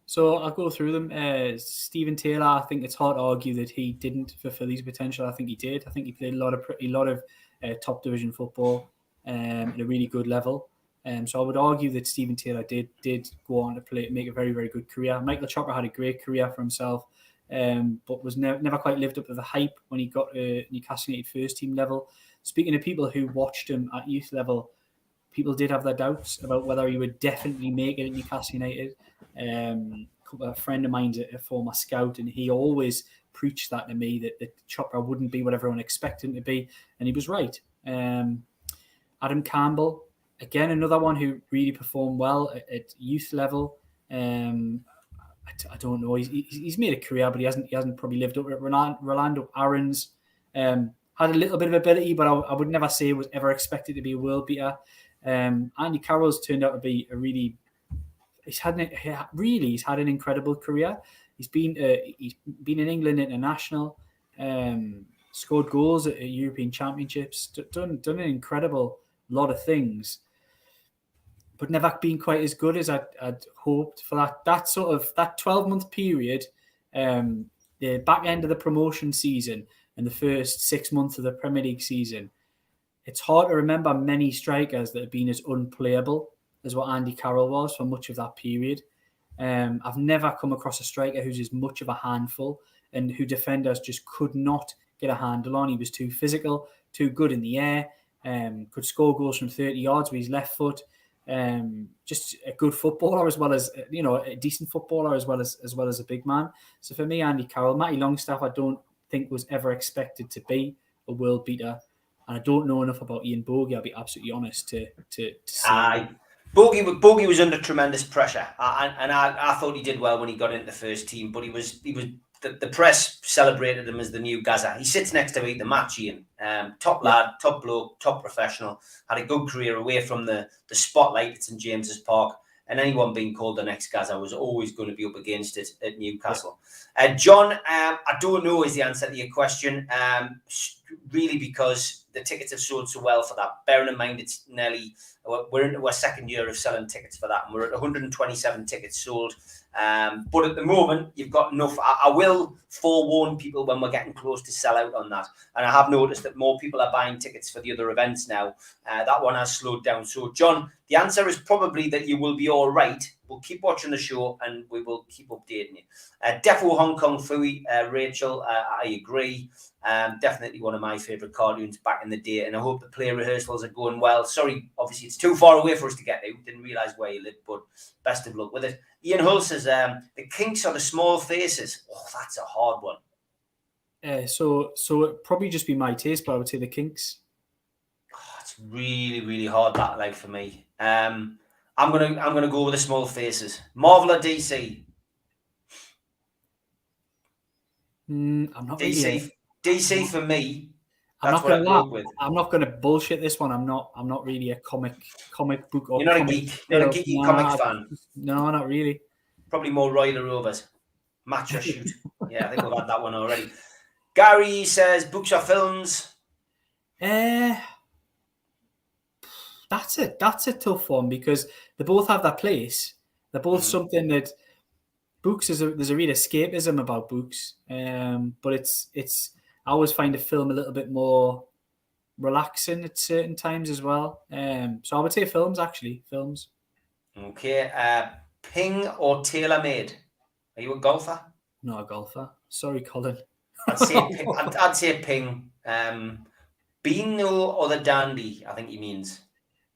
So I'll go through them. Stephen Taylor, I think it's hard to argue that he didn't fulfill his potential. I think he did. I think he played a lot of top division football at a really good level. So I would argue that Stephen Taylor did go on to make a very, very good career. Michael Chopra had a great career for himself, but was never quite lived up to the hype when he got to Newcastle United first team level. Speaking to people who watched him at youth level, people did have their doubts about whether he would definitely make it at Newcastle United. A friend of mine's a former scout, and he always preached that to me, that Chopra wouldn't be what everyone expected him to be, and he was right. Adam Campbell, again, another one who really performed well at youth level. I don't know. He's made a career, but he hasn't probably lived up to it. Rolando Aarons had a little bit of ability, but I would never say was ever expected to be a world beater. Andy Carroll's turned out to be he's had an incredible career. He's been in England international, scored goals at European Championships, done an incredible lot of things, but never been quite as good as I'd hoped for that 12-month period, the back end of the promotion season and the first 6 months of the Premier League season. It's hard to remember many strikers that have been as unplayable as what Andy Carroll was for much of that period. I've never come across a striker who's as much of a handful and who defenders just could not get a handle on. He was too physical, too good in the air, could score goals from 30 yards with his left foot. Just a good footballer as well as, a decent footballer as well as a big man. So for me, Andy Carroll, Matty Longstaff, I don't think was ever expected to be a world beater. And I don't know enough about Ian Bogie, I'll be absolutely honest, to say. Bogie was under tremendous pressure, and I thought he did well when he got into the first team. But he was the press celebrated him as the new Gaza. He sits next to me the match, Ian. Top lad, top bloke, top professional. Had a good career away from the spotlight at St James's Park. And anyone being called the next Gaza was always going to be up against it at Newcastle. Yeah. John, I don't know is the answer to your question. Really, because the tickets have sold so well for that. Bearing in mind, we're into our second year of selling tickets for that, and we're at 127 tickets sold. But at the moment, you've got enough. I will forewarn people when we're getting close to sell out on that. And I have noticed that more people are buying tickets for the other events now. That one has slowed down. So, John, the answer is probably that you will be all right. We'll keep watching the show and we will keep updating you. Defo Hong Kong Fooey, Rachel, I agree. Definitely one of my favourite cartoons back in the day, and I hope the play rehearsals are going well. Sorry, obviously it's too far away for us to get there. We didn't realise where you lived, but best of luck with it. Ian Hull says, the kinks are the small faces. Oh, that's a hard one. So it'd probably just be my taste, but I would say the kinks. Oh, it's really, really hard, that, like, for me. I'm gonna go with the small faces. Marvel or DC? I'm not DC. really. DC for me. I'm not going to lie. I'm not going to bullshit this one. I'm not really a comic book. Or you're not a geek. You're not a geeky comic fan. No, not really. Probably more Rider Rovers. Match or shoot. Yeah, I think we've had that one already. Gary says books or films. That's a tough one because they both have their place. They're both something that books there's a real escapism about books. But it's I always find a film a little bit more relaxing at certain times as well. So I would say films, actually. Films. Okay. Ping or TaylorMade? Are you a golfer? Not a golfer. Sorry, Colin. I'd say Ping. Beano or the Dandy, I think he means.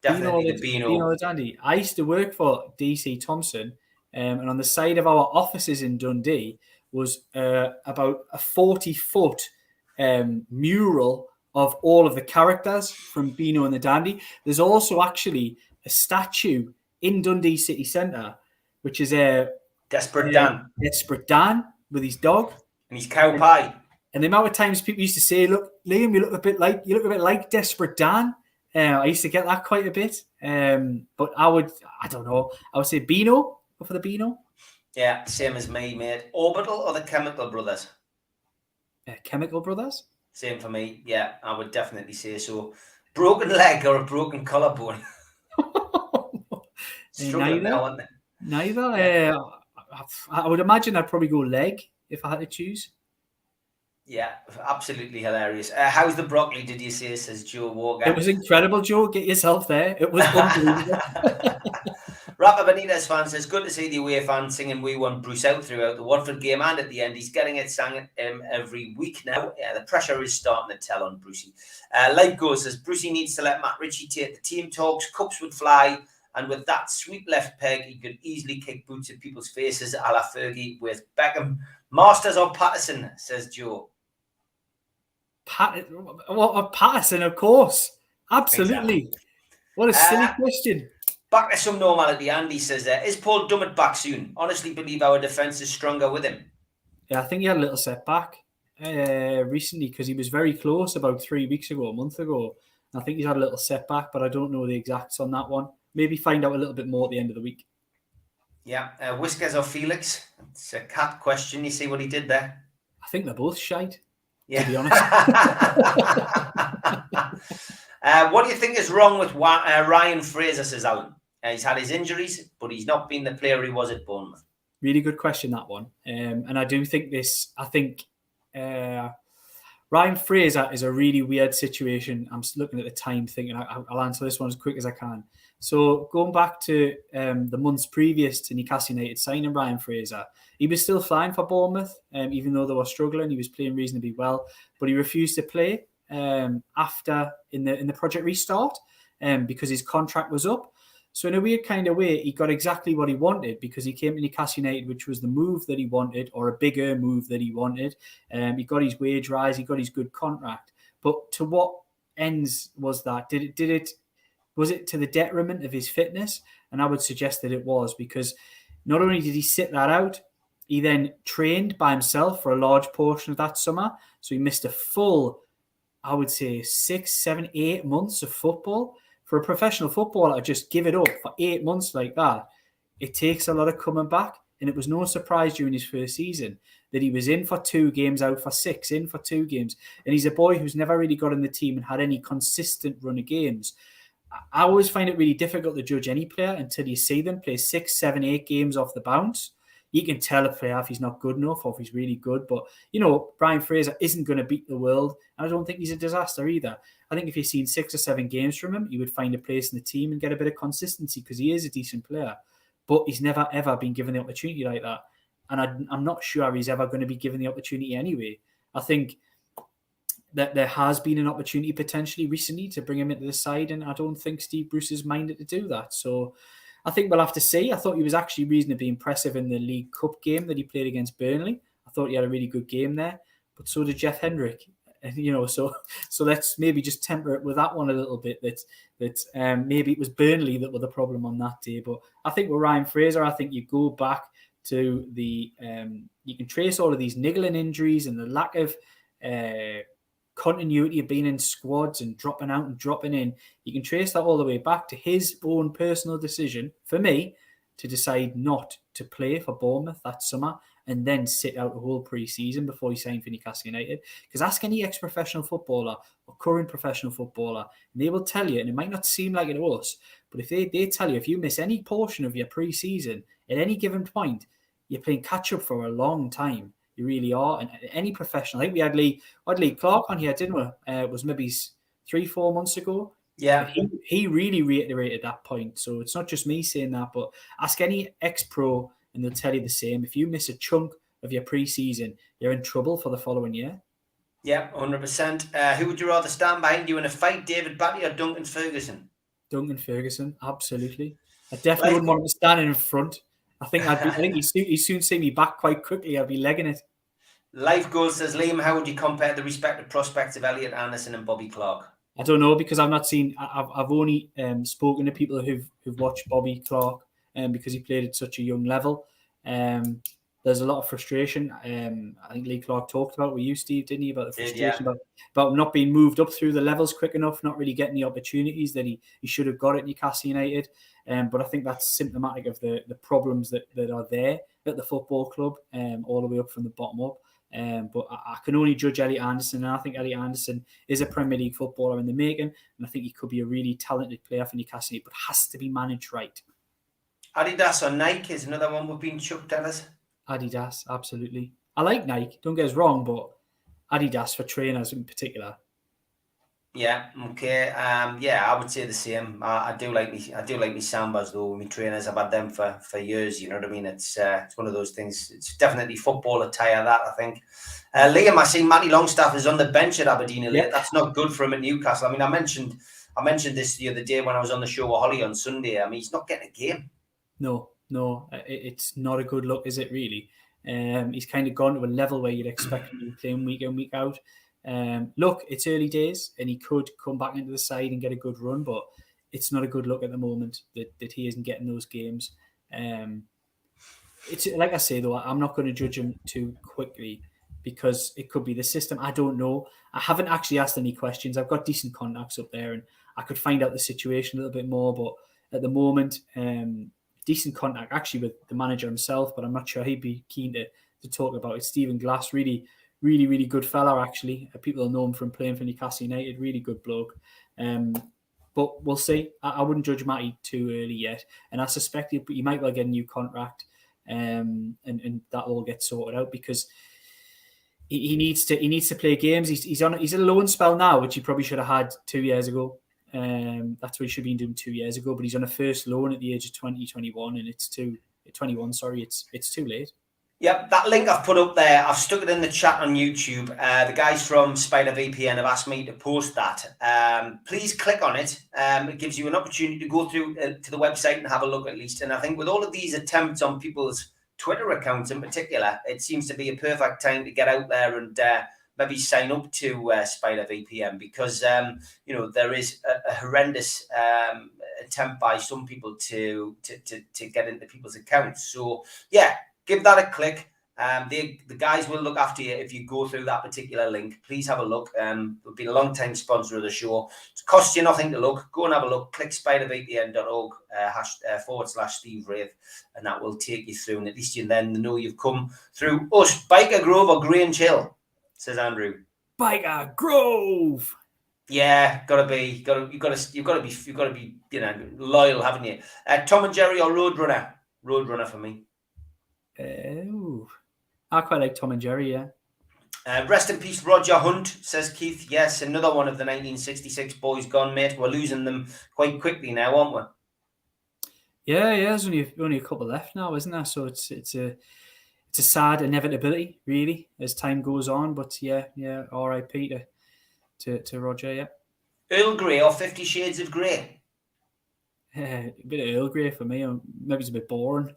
Definitely the Beano. Beano or the Dandy. I used to work for DC Thompson, and on the side of our offices in Dundee was about a 40-foot mural of all of the characters from Beano and the Dandy. There's also actually a statue in Dundee City Centre, which is a Desperate Dan with his dog and his cow pie. And the amount of times people used to say, "Look, Liam, you look a bit like Desperate Dan." I used to get that quite a bit. But I don't know. I would say Beano. Go for the Beano. Yeah, same as me, mate. Orbital or the Chemical Brothers? Chemical Brothers? Same for me. Yeah, I would definitely say so. Broken leg or a broken collarbone? Struggling now, aren't they? Neither. Yeah. I would imagine I'd probably go leg if I had to choose. Yeah, absolutely hilarious. How's the broccoli, did you say, says Joe Walker? It was incredible, Joe. Get yourself there. It was unbelievable. Rafa Benitez fan says, good to see the away fans singing We Want Bruce Out throughout the Watford game, and at the end, he's getting it sang every week now. Yeah, the pressure is starting to tell on Brucey. Light Goes says, Brucey needs to let Matt Ritchie take the team talks, cups would fly, and with that sweet left peg, he could easily kick boots at people's faces a la Fergie with Beckham. Masters or Patterson, says Joe. Patterson, of course. Absolutely. Exactly. What a silly question. Back to some normality. Andy says, is Paul Dummett back soon? Honestly believe our defence is stronger with him. Yeah, I think he had a little setback recently because he was very close about 3 weeks ago, a month ago. I think he's had a little setback, but I don't know the exacts on that one. Maybe find out a little bit more at the end of the week. Yeah. Whiskers or Felix? It's a cat question. You see what he did there? I think they're both shite. Yeah. To be honest. What do you think is wrong with Ryan Fraser, says Alan? He's had his injuries, but he's not been the player he was at Bournemouth. Really good question, that one. And I do think Ryan Fraser is a really weird situation. I'm looking at the time thinking I'll answer this one as quick as I can. So going back to the months previous to Newcastle United signing Ryan Fraser, he was still flying for Bournemouth, even though they were struggling. He was playing reasonably well, but he refused to play after in the Project Restart because his contract was up. So in a weird kind of way, he got exactly what he wanted because he came to Newcastle United, which was the move that he wanted, or a bigger move that he wanted. He got his wage rise, he got his good contract. But to what ends was that? Was it to the detriment of his fitness? And I would suggest that it was, because not only did he sit that out, he then trained by himself for a large portion of that summer. So he missed a full, I would say, 6, 7, 8 months of football. For a professional footballer to just give it up for 8 months like that, it takes a lot of coming back. And it was no surprise during his first season that he was in for 2 games, out for 6, in for 2 games. And he's a boy who's never really got in the team and had any consistent run of games. I always find it really difficult to judge any player until you see them play 6, 7, 8 games off the bounce. You can tell a player if he's not good enough or if he's really good. But, Brian Fraser isn't going to beat the world. And I don't think he's a disaster either. I think if you've seen 6 or 7 games from him, you would find a place in the team and get a bit of consistency because he is a decent player. But he's never, ever been given the opportunity like that. And I'm not sure he's ever going to be given the opportunity anyway. I think that there has been an opportunity potentially recently to bring him into the side, and I don't think Steve Bruce is minded to do that. So I think we'll have to see. I thought he was actually reasonably impressive in the League Cup game that he played against Burnley. I thought he had a really good game there, but so did Jeff Hendrick. So let's maybe just temper it with that one a little bit. That maybe it was Burnley that were the problem on that day. But I think with Ryan Fraser, I think you go back to the you can trace all of these niggling injuries and the lack of continuity of being in squads and dropping out and dropping in. You can trace that all the way back to his own personal decision, for me, to decide not to play for Bournemouth that summer and then sit out the whole pre-season before he signed for Newcastle United. Because ask any ex-professional footballer or current professional footballer, and they will tell you, and it might not seem like it to us, but if they tell you, if you miss any portion of your pre-season at any given point, you're playing catch-up for a long time. You really are. And any professional, I think we had Lee Clark on here, didn't we? It was maybe 3-4 months ago. Yeah. He really reiterated that point. So it's not just me saying that, but ask any ex-pro and they'll tell you the same. If you miss a chunk of your pre-season, you're in trouble for the following year. Yeah, 100%. Who would you rather stand behind you in a fight, David Batty or Duncan Ferguson? Duncan Ferguson, absolutely. I definitely wouldn't want him standing in front. I think he'd soon see me back quite quickly. I'd be legging it. Life Goal says, Liam, how would you compare the respective prospects of Elliot Anderson and Bobby Clark? I don't know, because I've not seen. I've only spoken to people who've watched Bobby Clark, because he played at such a young level. There's a lot of frustration. I think Lee Clark talked about it with you, Steve, didn't he? About the frustration about not being moved up through the levels quick enough, not really getting the opportunities that he should have got at Newcastle United. But I think that's symptomatic of the problems that are there at the football club, all the way up from the bottom up. But I can only judge Elliot Anderson, and I think Elliot Anderson is a Premier League footballer in the making, and I think he could be a really talented player for Newcastle United, but has to be managed right. Adidas or Nike is another one we've been chucked at us. Adidas, absolutely. I like Nike, don't get us wrong, but Adidas for trainers in particular. Yeah, okay. I would say the same. I do like me Sambas though. My trainers, I've had them for years. You know what I mean? It's one of those things. It's definitely football attire, that I think. Liam, I see Matty Longstaff is on the bench at Aberdeen. Yeah. That's not good for him at Newcastle. I mean, I mentioned this the other day when I was on the show with Holly on Sunday. I mean, he's not getting a game. No, it's not a good look, is it really? He's kind of gone to a level where you'd expect him to be playing week in, week out. Look, it's early days and he could come back into the side and get a good run, but it's not a good look at the moment that he isn't getting those games. It's like I say though, I'm not going to judge him too quickly because it could be the system. I don't know. I haven't actually asked any questions. I've got decent contacts up there and I could find out the situation a little bit more, but at the moment, decent contact actually with the manager himself, but I'm not sure he'd be keen to talk about it. Stephen Glass, really good fella, actually. People know him from playing for Newcastle United. Really good bloke. But we'll see. I wouldn't judge Matty too early yet. And I suspect he might well get a new contract and that will get sorted out because he needs to play games. He's at a loan spell now, which he probably should have had 2 years ago. That's what he should have been doing 2 years ago. But he's on a first loan at the age of 21, and it's too late. Yep, that link I've put up there, I've stuck it in the chat on YouTube. The guys from Spider VPN have asked me to post that. Please click on it. It gives you an opportunity to go through to the website and have a look at least. And I think with all of these attempts on people's Twitter accounts in particular, it seems to be a perfect time to get out there and maybe sign up to Spider VPN, because there is a horrendous attempt by some people to get into people's accounts. So yeah, give that a click. The guys will look after you if you go through that particular link. Please have a look. We've been a long time sponsor of the show. It costs you nothing to look. Go and have a look. Click spidervpn.org /Steve Wraith, and that will take you through. And at least you then know you've come through us. Biker Grove or Grange Hill, says Andrew. Biker Grove. Yeah, you've got to be loyal, haven't you? Tom and Jerry or Roadrunner? Roadrunner for me. I quite like Tom and Jerry, yeah. Rest in peace, Roger Hunt, says Keith. Yes, another one of the 1966 boys gone, mate. We're losing them quite quickly now, aren't we? Yeah. There's only a couple left now, isn't there? So it's a sad inevitability, really, as time goes on. But yeah. R.I.P. to Roger. Yeah. Earl Grey or 50 Shades of Grey? A bit of Earl Grey for me. Maybe it's a bit boring.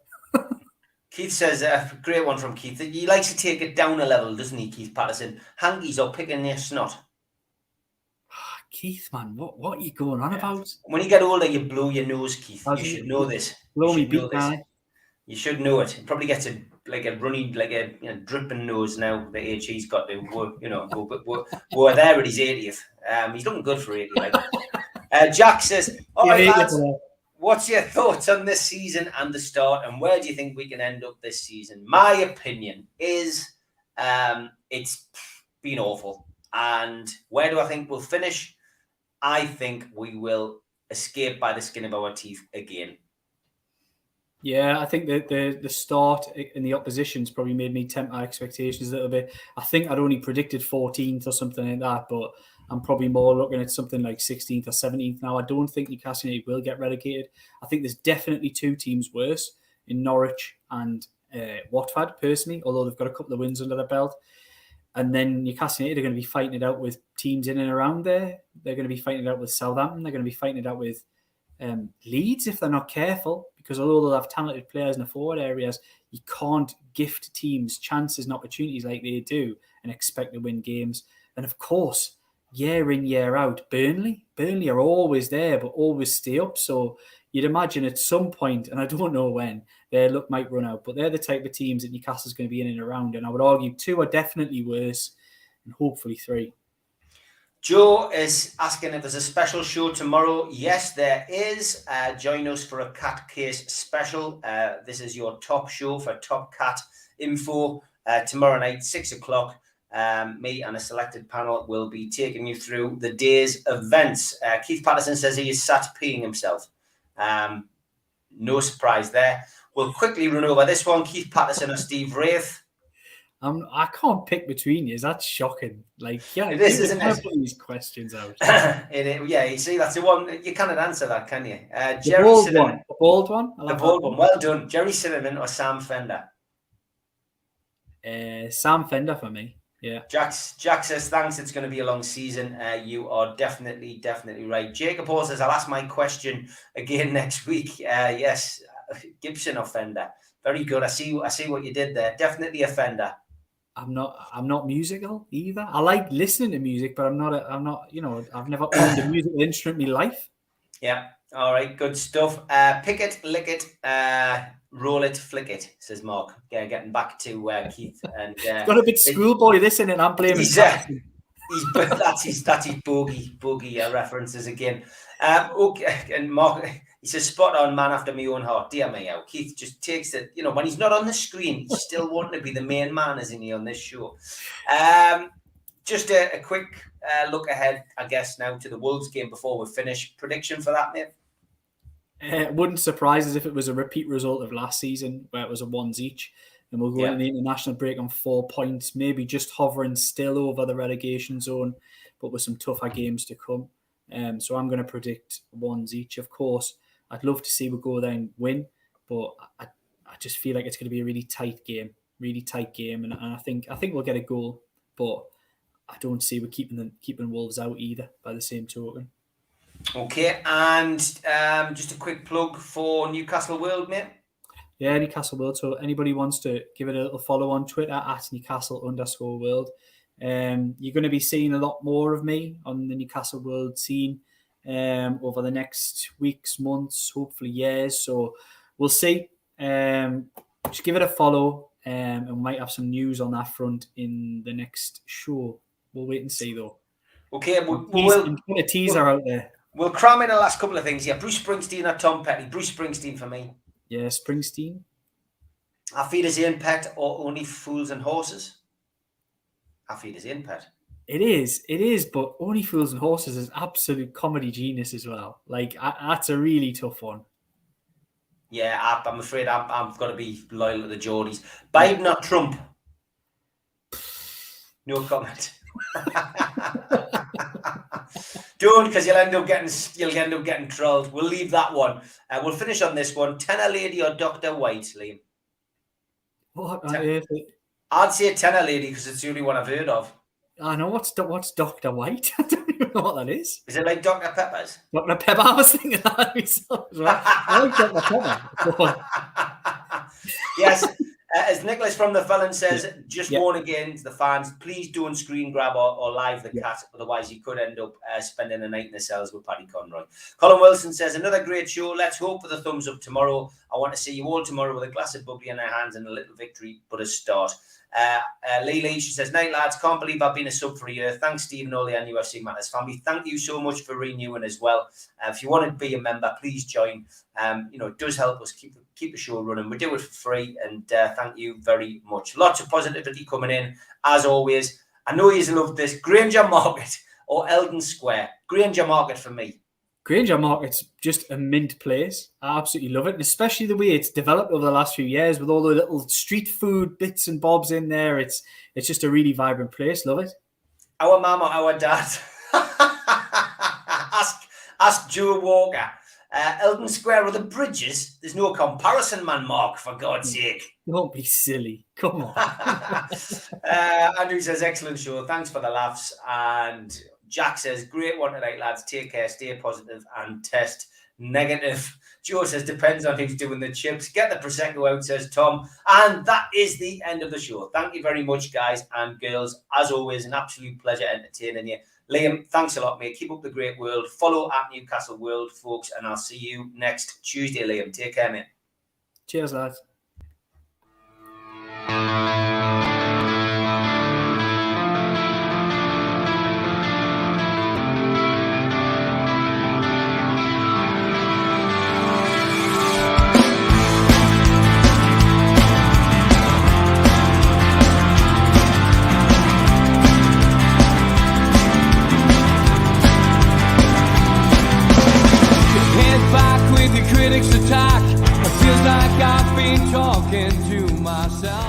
Keith says, a great one from Keith. He likes to take it down a level, doesn't he, Keith Patterson? Hankies or picking your snot? Keith, man, what are you going on about? When you get older, you blow your nose, Keith. You should know this. Blow me beat, man. You should know it. It probably gets a runny, dripping nose now. The age he's got to, we're there at his 80th. He's looking good for 80. Jack says, all right, lads. What's your thoughts on this season and the start, and where do you think we can end up this season? My opinion is it's been awful. And where do I think we'll finish? I think we will escape by the skin of our teeth again. Yeah, I think the start in the opposition's probably made me tempt my expectations a little bit. I think I'd only predicted 14th or something like that, but I'm probably more looking at something like 16th or 17th now. I don't think Newcastle United will get relegated. I think there's definitely two teams worse in Norwich and Watford, personally, although they've got a couple of wins under their belt. And then Newcastle United are going to be fighting it out with teams in and around there. They're going to be fighting it out with Southampton. They're going to be fighting it out with Leeds if they're not careful, because although they'll have talented players in the forward areas, you can't gift teams chances and opportunities like they do and expect to win games. And of course, year in, year out, Burnley are always there, but always stay up. So you'd imagine at some point, and I don't know when, their luck might run out, but they're the type of teams that Newcastle's going to be in and around. And I would argue 2 are definitely worse, and hopefully 3. Joe is asking if there's a special show tomorrow. Yes, there is. Join us for a Cat Case special. This is your top show for Top Cat info. Tomorrow night, 6 o'clock. Me and a selected panel will be taking you through the day's events. Keith Patterson says he is sat peeing himself. No surprise there. We'll quickly run over this one. Keith Patterson or Steve Wraith? I can't pick between you. That's shocking. It is, isn't it? Put these questions out. Yeah, you see, that's the one. You cannot answer that, can you? The bald one. The bald one. The bald one. Well done. Jerry Cinnamon or Sam Fender? Sam Fender for me. Yeah. Jack says, thanks, it's going to be a long season. You are definitely right. Jacob Hall says, I'll ask my question again next week. Yes, Gibson or Fender. Very good. I see what you did there. Definitely a Fender. I'm not musical either. I like listening to music, but I'm not, I've never owned a musical instrument in my life. Yeah. All right. Good stuff. Pick it, lick it, roll it, flick it, says Mark. Yeah, getting back to Keith. And got a bit schoolboy this in it. I'm blaming that's his bogey references again. Okay, and Mark, he says, spot on, man after my own heart. Dear me, how Keith just takes it. When he's not on the screen, he's still wanting to be the main man, isn't he, on this show? Just a quick look ahead, I guess, now to the Wolves game before we finish. Prediction for that, mate? It wouldn't surprise us if it was a repeat result of last season, where it was a 1s each. And we'll go into the international break on 4 points, maybe just hovering still over the relegation zone, but with some tougher games to come. So I'm going to predict 1s each. Of course, I'd love to see we go there and win, but I just feel like it's going to be a really tight game, and I think we'll get a goal, but I don't see we're keeping Wolves out either by the same token. Okay, and just a quick plug for Newcastle World, mate. Yeah, Newcastle World. So anybody wants to give it a little follow on Twitter at Newcastle_World. You're going to be seeing a lot more of me on the Newcastle World scene over the next weeks, months, hopefully years. So we'll see. Just give it a follow, and we might have some news on that front in the next show. We'll wait and see, though. Okay, we'll put a teaser out there. We'll cram in the last couple of things here. Bruce Springsteen or Tom Petty? Bruce Springsteen for me. Yeah, Springsteen. I feed his own pet or only fools and horses? I feed his own pet. It is, but Only Fools and Horses is absolute comedy genius as well. Like, that's a really tough one. Yeah, I'm afraid I've got to be loyal to the Geordies. Biden or Trump? No comment. Don't, because you'll end up getting trolled. We'll leave that one. We'll finish on this one. Tenor Lady or Dr. White, Liam? What? I'd say Tenor Lady because it's the only one I've heard of. I know what's Dr. White. I don't even know what that is. Is it like Dr. Pepper's? Dr. Pepper. I was thinking that myself. I like Dr. Pepper. Yes. As Nicholas from the Felon says, just warn again to the fans, please don't screen grab or live the cat, otherwise you could end up spending a night in the cells with Paddy Conroy. Colin Wilson says, another great show. Let's hope for the thumbs up tomorrow. I want to see you all tomorrow with a glass of bubbly in their hands and a little victory, but a start. Lee, she says, night lads, can't believe I've been a sub for a year. Thanks, Stephen, all the NUFC Matters family. Thank you so much for renewing as well. If you want to be a member, please join. It does help us keep the show running. We do it for free, and thank you very much. Lots of positivity coming in, as always. I know you love this. Granger Market or Eldon Square? Granger Market for me. Granger Market's just a mint place. I absolutely love it, and especially the way it's developed over the last few years with all the little street food bits and bobs in there. It's just a really vibrant place. Love it. Our mum or our dad? ask Joe Walker. Eldon Square or the Bridges? There's no comparison, man, Mark, for God's sake. Don't be silly. Come on. Andrew says, excellent show. Thanks for the laughs. And Jack says, great one tonight, lads. Take care, stay positive and test negative. Joe says, depends on who's doing the chips. Get the Prosecco out, says Tom. And that is the end of the show. Thank you very much, guys and girls. As always, an absolute pleasure entertaining you. Liam, thanks a lot, mate. Keep up the great world. Follow at Newcastle World, folks, and I'll see you next Tuesday, Liam. Take care, mate. Cheers, lads. Critics attack. It feels like I've been talking to myself.